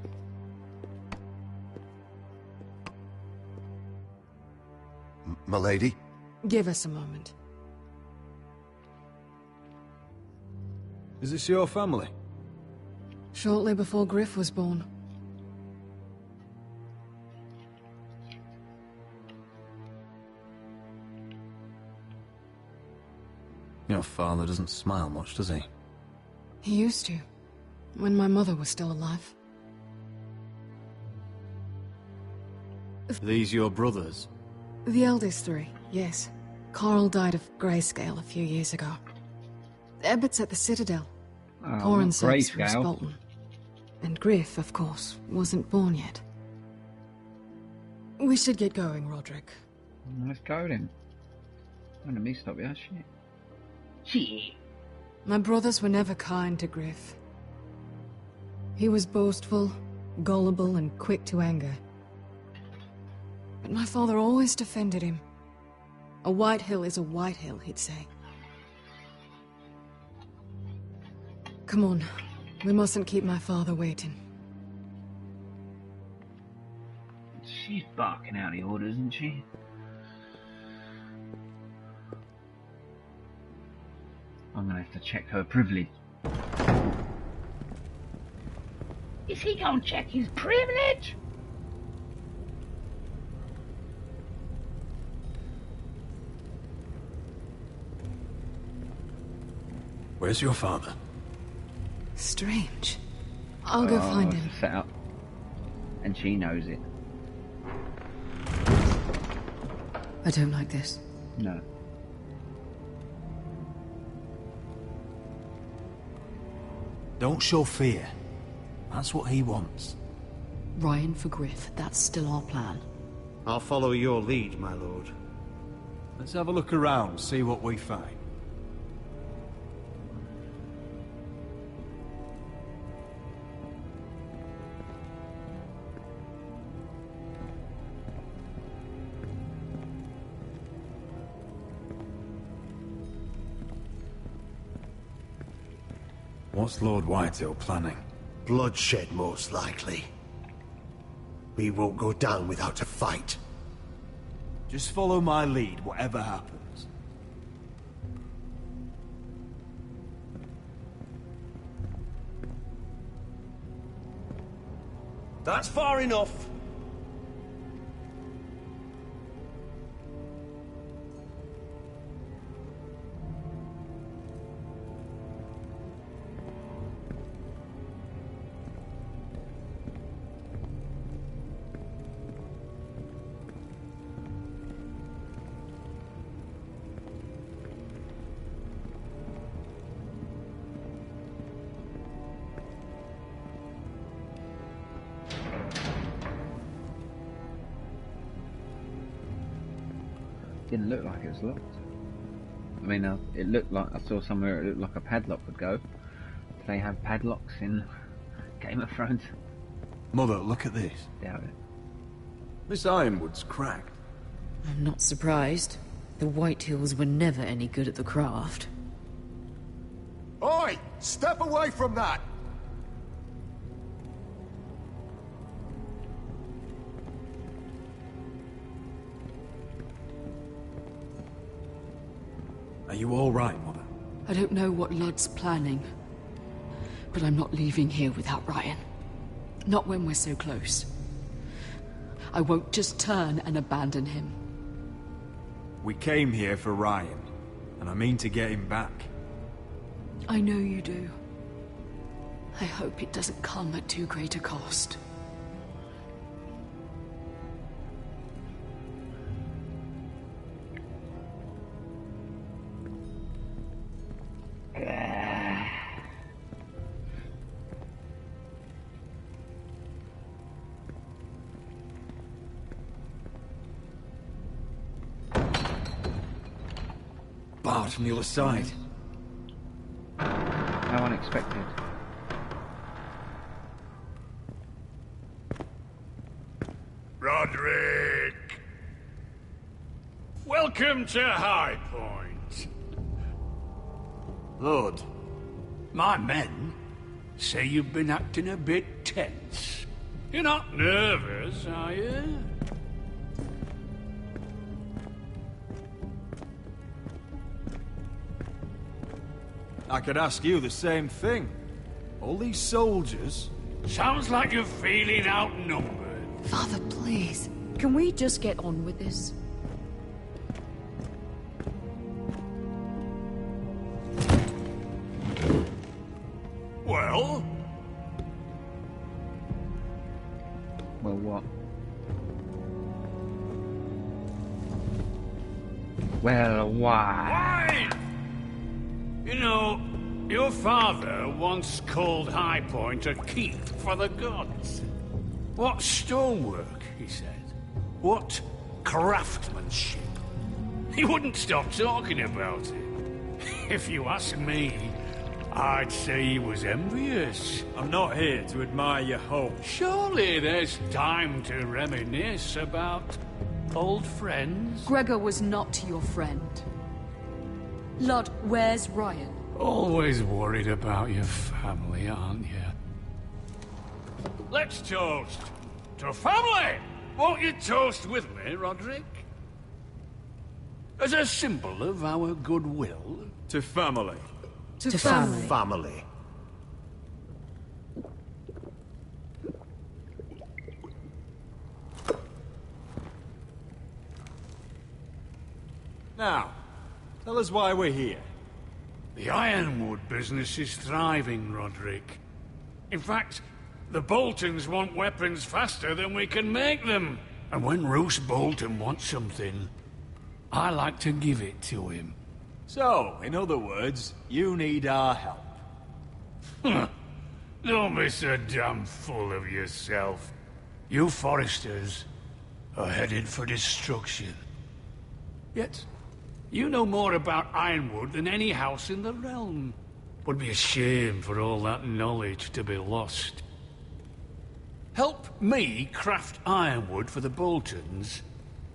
Milady? Give us a moment. Is this your family? Shortly before Griff was born. Your father doesn't smile much, does he? He used to, when my mother was still alive. These your brothers? The eldest three, yes. Carl died of grayscale a few years ago. Ebbett's at the Citadel. Oh, Corin serves for grayscale. Bolton. And Griff, of course, wasn't born yet. We should get going, Roderick. Let's go then. Don't let me stop you, shit. Shit. My brothers were never kind to Griff. He was boastful, gullible, and quick to anger. But my father always defended him. A White Hill is a White Hill, he'd say. Come on. We mustn't keep my father waiting. She's barking out the orders, isn't she? I'm gonna have to check her privilege. Is he gonna check his privilege? Where's your father? Strange. I'll go find him. Set up. And she knows it. I don't like this. No. Don't show fear. That's what he wants. Ryan for Griff, that's still our plan. I'll follow your lead, my lord. Let's have a look around, see what we find. What's Lord Whitehill planning? Bloodshed, most likely. We won't go down without a fight. Just follow my lead, whatever happens. That's far enough. Didn't look like it was locked. I mean, it looked like I saw somewhere it looked like a padlock would go. Do they have padlocks in Game of Thrones? Mother, look at this. Doubt it. This ironwood's cracked. I'm not surprised. The Whitehills were never any good at the craft. Oi! Step away from that! Are you all right, Mother? I don't know what Ludd's planning, but I'm not leaving here without Ryan. Not when we're so close. I won't just turn and abandon him. We came here for Ryan, and I mean to get him back. I know you do. I hope it doesn't come at too great a cost. Barred from the other side. How unexpected. Roderick! Welcome to High Point. Lord, my men say you've been acting a bit tense. You're not nervous, are you? I could ask you the same thing. All these soldiers... Sounds like you're feeling outnumbered. Father, please. Can we just get on with this? Well? Well, what? Well, why? Why? You know, your father once called High Point a keep for the gods. What stonework, he said. What craftsmanship. He wouldn't stop talking about it. If you ask me, I'd say he was envious. I'm not here to admire your home. Surely there's time to reminisce about old friends. Gregor was not your friend. Ludd, where's Ryan? Always worried about your family, aren't you? Let's toast to family! Won't you toast with me, Roderick? As a symbol of our goodwill. To family. To family. Family. Now, tell us why we're here. The ironwood business is thriving, Roderick. In fact, the Boltons want weapons faster than we can make them. And when Roose Bolton wants something, I like to give it to him. So, in other words, you need our help. Don't be so damn full of yourself. You Foresters are headed for destruction. Yet, you know more about Ironwood than any house in the realm. Would be a shame for all that knowledge to be lost. Help me craft Ironwood for the Boltons,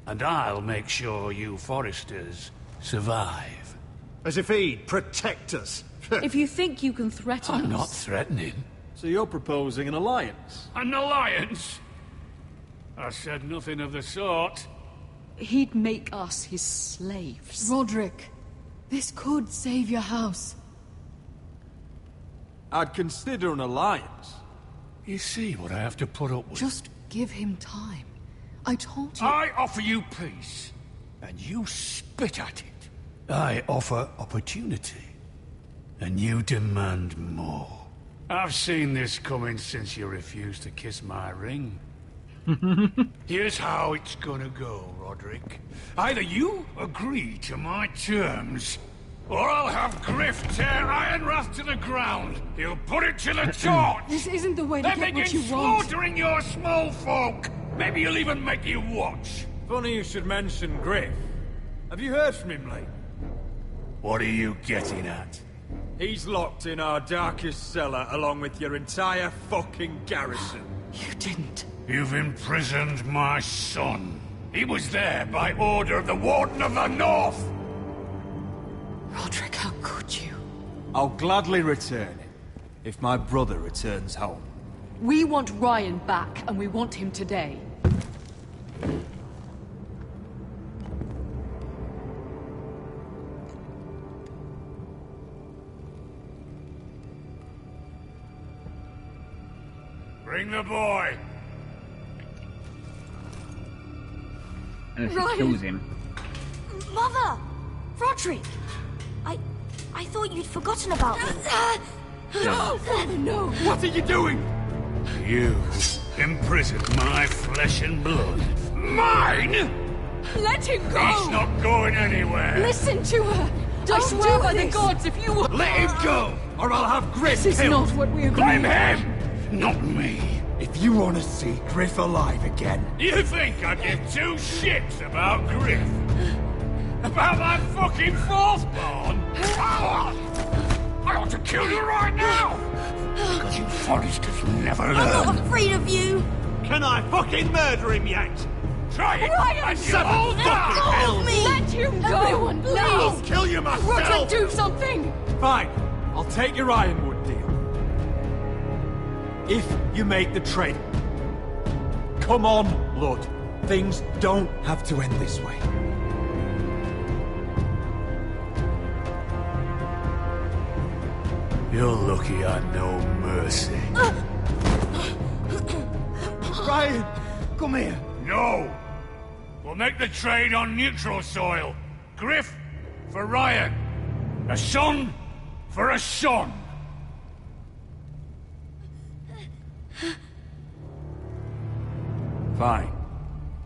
and I'll make sure you Foresters survive. As if he'd protect us. If you think you can threaten I'm us... not threatening. So you're proposing an alliance? An alliance? I said nothing of the sort. He'd make us his slaves. Roderick, this could save your house. I'd consider an alliance. You see what I have to put up with? Just give him time. I told you... I offer you peace, and you spit at it. I offer opportunity, and you demand more. I've seen this coming since you refused to kiss my ring. Here's how it's gonna go, Roderick. Either you agree to my terms, or I'll have Griff tear Ironrath to the ground. He'll put it to the torch. This isn't the way to then get what begin you want. slaughtering your small folk. Maybe he'll even make you watch. Funny you should mention Griff. Have you heard from him lately? What are you getting at? He's locked in our darkest cellar along with your entire fucking garrison. You didn't. You've imprisoned my son. He was there by order of the Warden of the North. Roderick, how could you? I'll gladly return him, if my brother returns home. We want Ryan back, and we want him today. Bring the boy. And if Ryan! he kills him. Mother! Roderick! I thought you'd forgotten about me. No! No! What are you doing? You imprisoned my flesh and blood. Mine? Let him go! He's not going anywhere. Listen to her! I swear by the gods, if you... Let him go, or I'll have Griff This is killed. not what we agreed. Blame him, not me. If you want to see Griff alive again... You think I give two shits about Griff? About my fucking fourthborn? I ought to kill you right now! Because you Foresters never learn. I'm not afraid of you! Can I fucking murder him yet? Try it! Ryan! And you'll all die! Help me! Let him go! Everyone, please! I'll kill you myself! Roderick, do something! Fine. I'll take your Ironwood deal. If you make the trade. Come on, Lord. Things don't have to end this way. You're lucky I know mercy. Ryan, come here. No! We'll make the trade on neutral soil. Griff for Ryan. A son for a son. Fine.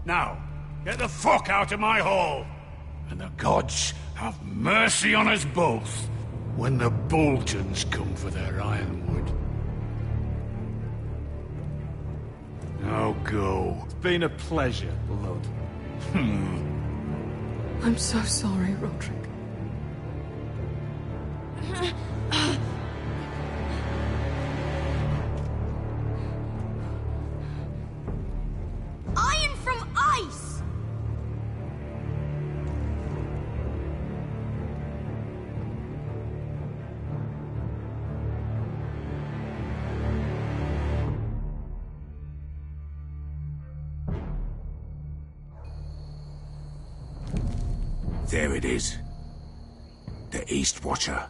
Now, get the fuck out of my hall. And the gods have mercy on us both when the Boltons come for their ironwood. Now go. It's been a pleasure, Lord. I'm so sorry, Roderick. Iron from ice! There it is. The East Watcher.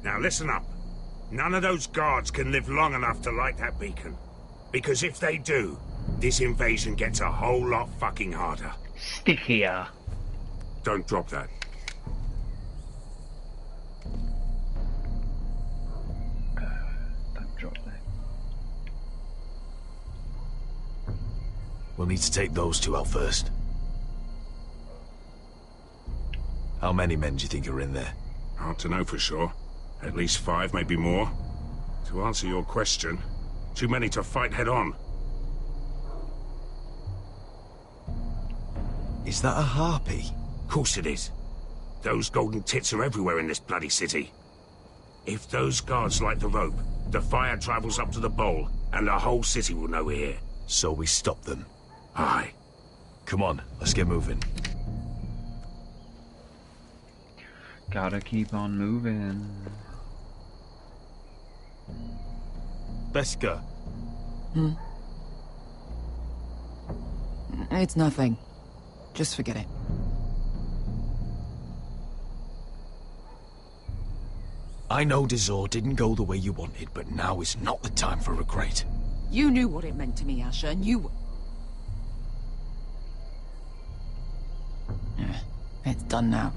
Now listen up. None of those guards can live long enough to light that beacon. Because if they do, this invasion gets a whole lot fucking harder. Stickier. Don't drop that. Don't drop that. We'll need to take those two out first. How many men do you think are in there? Hard to know for sure. At least 5, maybe more. To answer your question, too many to fight head on. Is that a harpy? Of course it is. Those golden tits are everywhere in this bloody city. If those guards light the rope, the fire travels up to the bowl, and the whole city will know we're here. So we stop them? Aye. Come on, let's get moving. Gotta keep on moving. Beska. It's nothing. Just forget it. I know Dazor didn't go the way you wanted, but now is not the time for regret. You knew what it meant to me, Asher, and you... It's done now.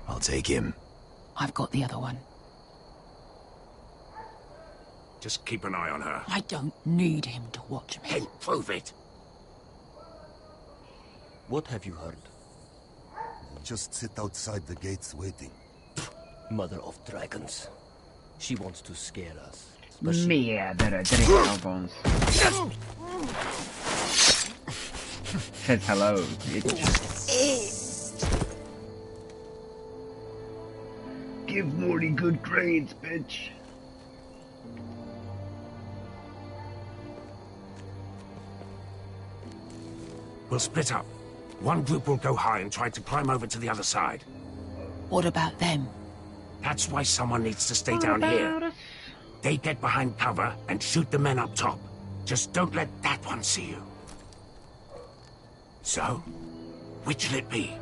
I'll take him. I've got the other one. Just keep an eye on her. I don't need him to watch me. Then prove it. What have you heard? Just sit outside the gates waiting. Mother of dragons. She wants to scare us. Merda, dragons. Says hello, bitch. Give Morty good grades, bitch. We'll split up. One group will go high and try to climb over to the other side. What about them? That's why someone needs to stay down here. They get behind cover and shoot the men up top. Just don't let that one see you. So, which'll it be?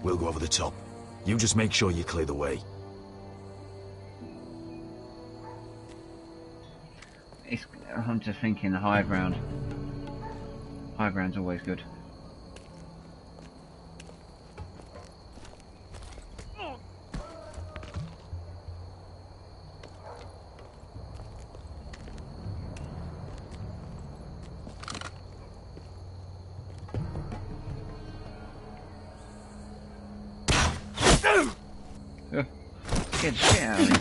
We'll go over the top. You just make sure you clear the way. I'm just thinking the high ground. High ground's always good. Get shit out of me.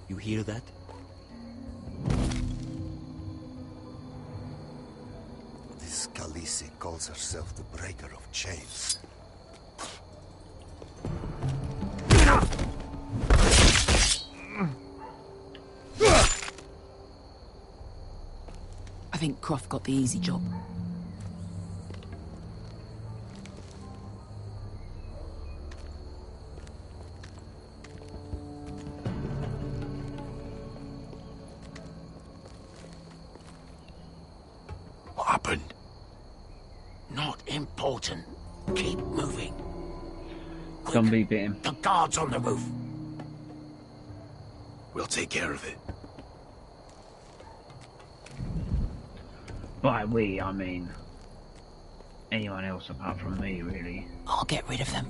You hear that? This Khaleesi calls herself the Breaker of Chains. I think Croft got the easy job. What happened? Not important. Keep moving. Zombie bit him. The guards on the roof. We'll take care of it. By we, I mean anyone else apart from me, really. I'll get rid of them.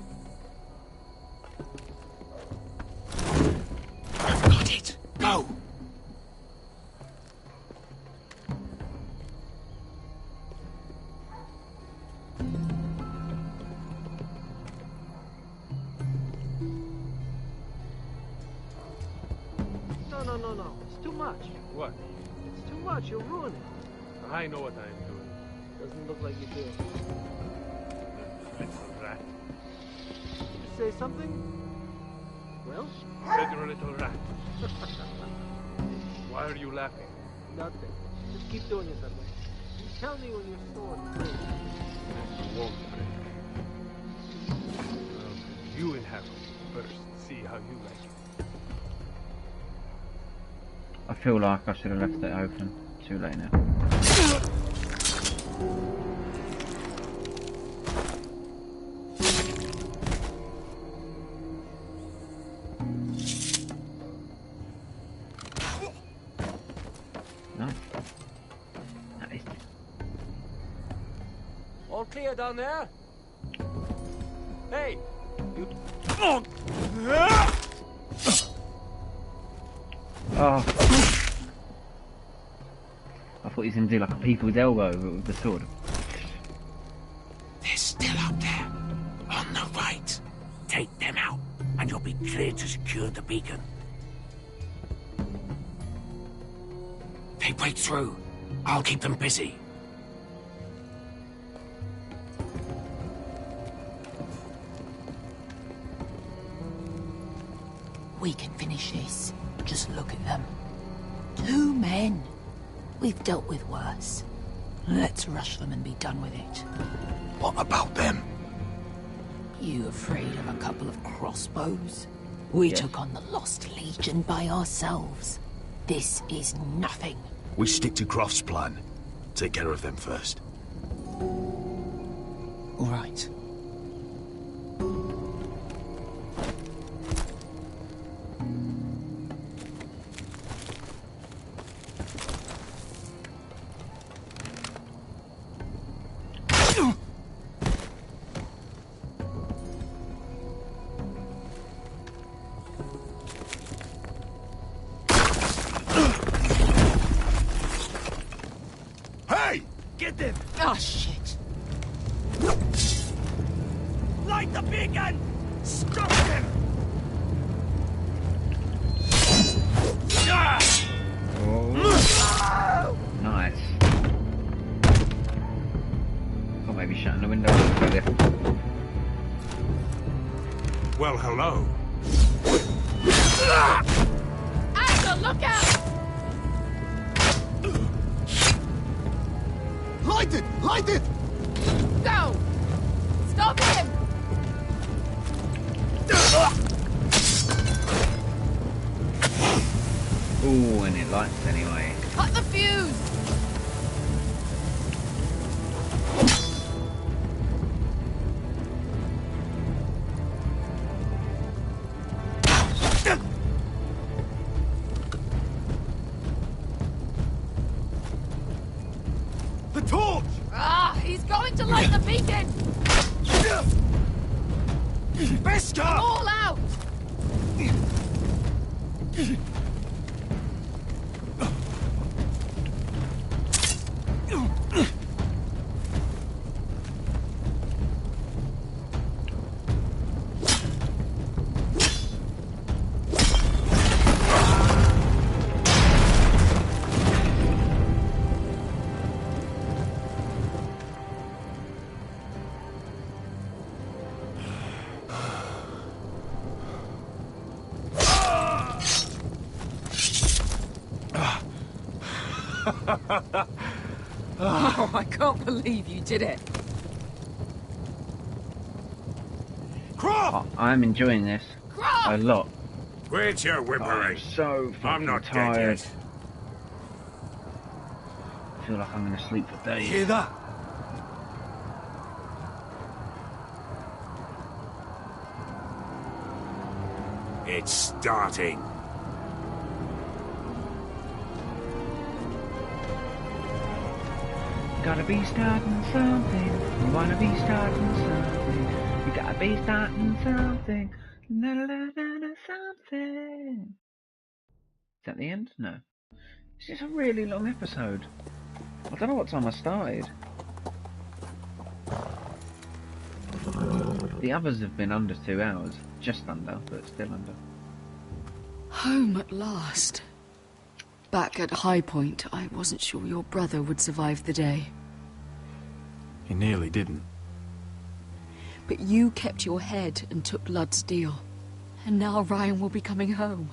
I've got it. Go. No. It's too much. What? It's too much. You'll ruin it. I know what I am doing. Doesn't look like you do. Little rat. Say something? Well? Said you're a little rat. Why are you laughing? Nothing. Just keep doing it that way. You tell me when your sword breaks. It won't break. Well, you and Harold first see how you like it. I feel like I should have left it open. Too late now. No. Nice. All clear down there? Hey! You... Oh. I thought he was going to do like a people's elbow with the sword. They're still up there. On the right. Take them out, and you'll be clear to secure the beacon. They break through. I'll keep them busy. We can finish this. Just look at them. 2 men. We've dealt with worse. Let's rush them and be done with it. What about them? You afraid of a couple of crossbows? We took on the Lost Legion by ourselves. This is nothing. We stick to Croft's plan. Take care of them first. All right. Oh, shit. Light the beacon! Stop him! Oh. Nice. Or maybe shutting the window. Well, hello. Axel, look out! Light it! Light it! Go! Stop him! Ooh, and it lights anyway. Cut the fuse! The torch! Ah, he's going to light the beacon! Beskar! All out! Oh, I can't believe you did it. I'm enjoying this a lot. Quit your whimpering. I'm so fucking I'm not tired. dead yet. I feel like I'm going to sleep for days. Hear that? It's starting. Gotta be starting something. You wanna be starting something. You gotta be starting something. La la la la la something. Is that the end? No. This is a really long episode. I don't know what time I started. The others have been under 2 hours. Just under, but still under. Home at last. Back at High Point, I wasn't sure your brother would survive the day. He nearly didn't. But you kept your head and took Ludd's deal. And now Ryan will be coming home.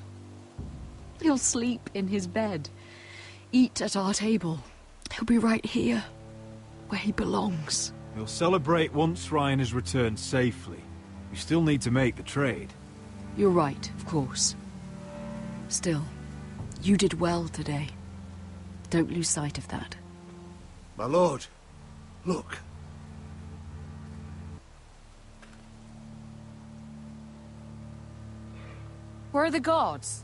He'll sleep in his bed, eat at our table. He'll be right here, where he belongs. We'll celebrate once Ryan has returned safely. We still need to make the trade. You're right, of course. Still, you did well today. Don't lose sight of that. My lord, look. Where are the guards?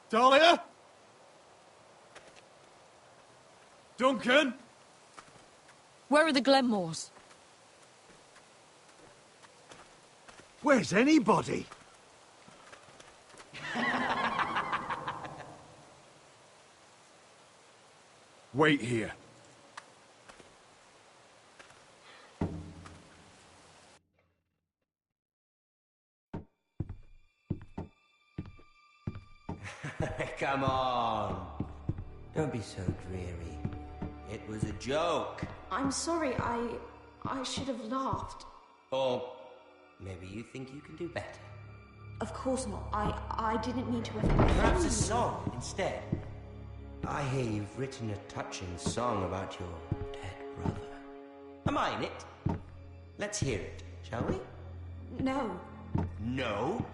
Dahlia? Duncan? Where are the Glenmores? Where's anybody? Wait here. Come on. Don't be so dreary. It was a joke. I'm sorry, I should have laughed. Or maybe you think you can do better. Of course not. I didn't mean to offend Perhaps you. a song instead. I hear you've written a touching song about your dead brother. Am I in it? Let's hear it, shall we? No. No?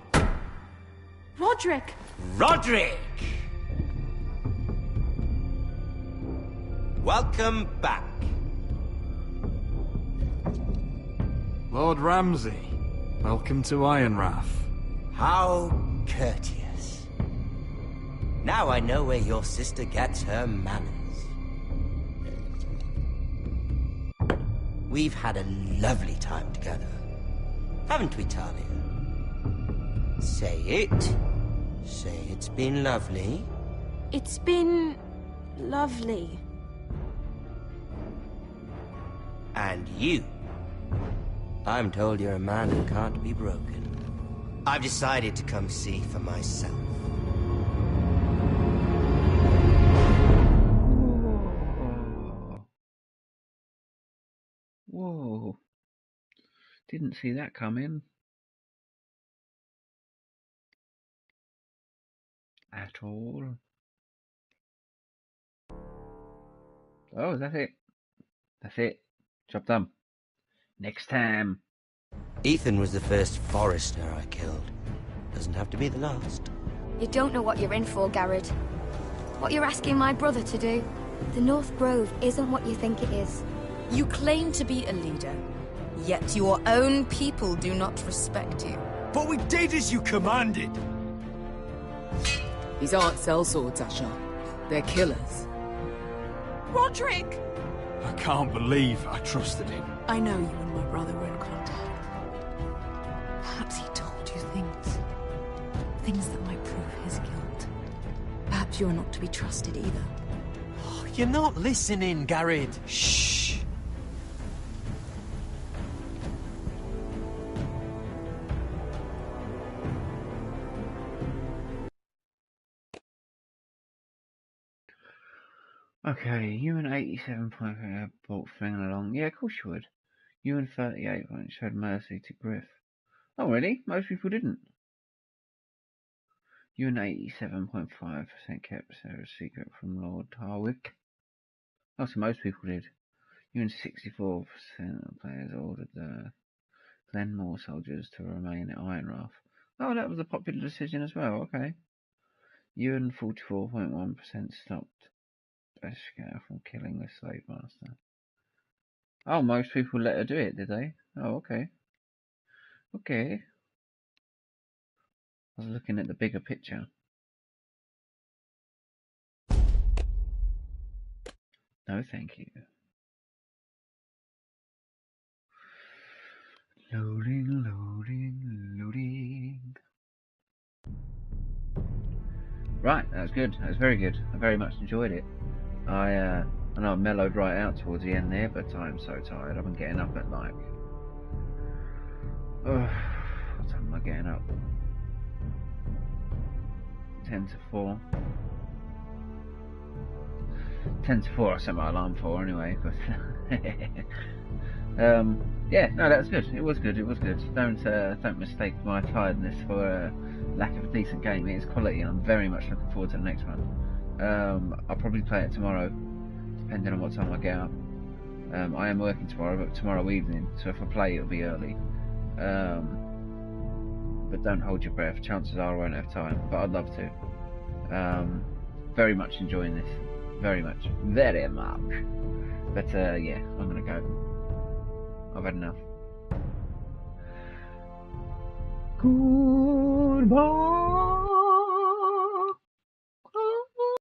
Roderick! Roderick! Welcome back. Lord Ramsay, welcome to Ironrath. How courteous. Now I know where your sister gets her manners. We've had a lovely time together. Haven't we, Talia? Say it. Say it's been lovely. It's been lovely. And you. I'm told you're a man who can't be broken. I've decided to come see for myself. Whoa. Didn't see that coming. At all. Oh, that's it. That's it. Job done. Next time. Ethan was the first Forrester I killed. Doesn't have to be the last. You don't know what you're in for, Garrett. What you're asking my brother to do. The North Grove isn't what you think it is. You claim to be a leader, yet your own people do not respect you. But we did as you commanded! These aren't sellswords, Asher. They're killers. Roderick! I can't believe I trusted him. I know you and my brother were in contact. Perhaps he told you things. Things that might prove his guilt. Perhaps you're not to be trusted either. Oh, you're not listening, Garrett. Shh. Okay, you and 87.5 brought flinging along. Yeah, of course you would. You and 38 showed mercy to Griff. Oh, really? Most people didn't. You and 87.5% kept Sarah's secret from Lord Harwick. Oh, so most people did. You and 64% of players ordered the Glenmore soldiers to remain at Ironrath. Oh, that was a popular decision as well, okay. You and 44.1% stopped Beskar from killing the slave master. Oh, most people let her do it, did they? Oh, okay. Okay. I was looking at the bigger picture. No, thank you. Loading, loading, loading. Right, that was good. That was very good. I very much enjoyed it. I know I mellowed right out towards the end there, but I'm so tired. I've been getting up at like What time am I getting up? 10 to 4. 10 to 4 I set my alarm for anyway, but yeah, no, that's good. It was good. Don't mistake my tiredness for a lack of a decent game. It is quality, and I'm very much looking forward to the next one. I'll probably play it tomorrow, depending on what time I get up. I am working tomorrow, but tomorrow evening, so if I play, it'll be early. But don't hold your breath. Chances are I won't have time, but I'd love to. Very much enjoying this. Very much. But yeah, I'm gonna go. I've had enough. Goodbye.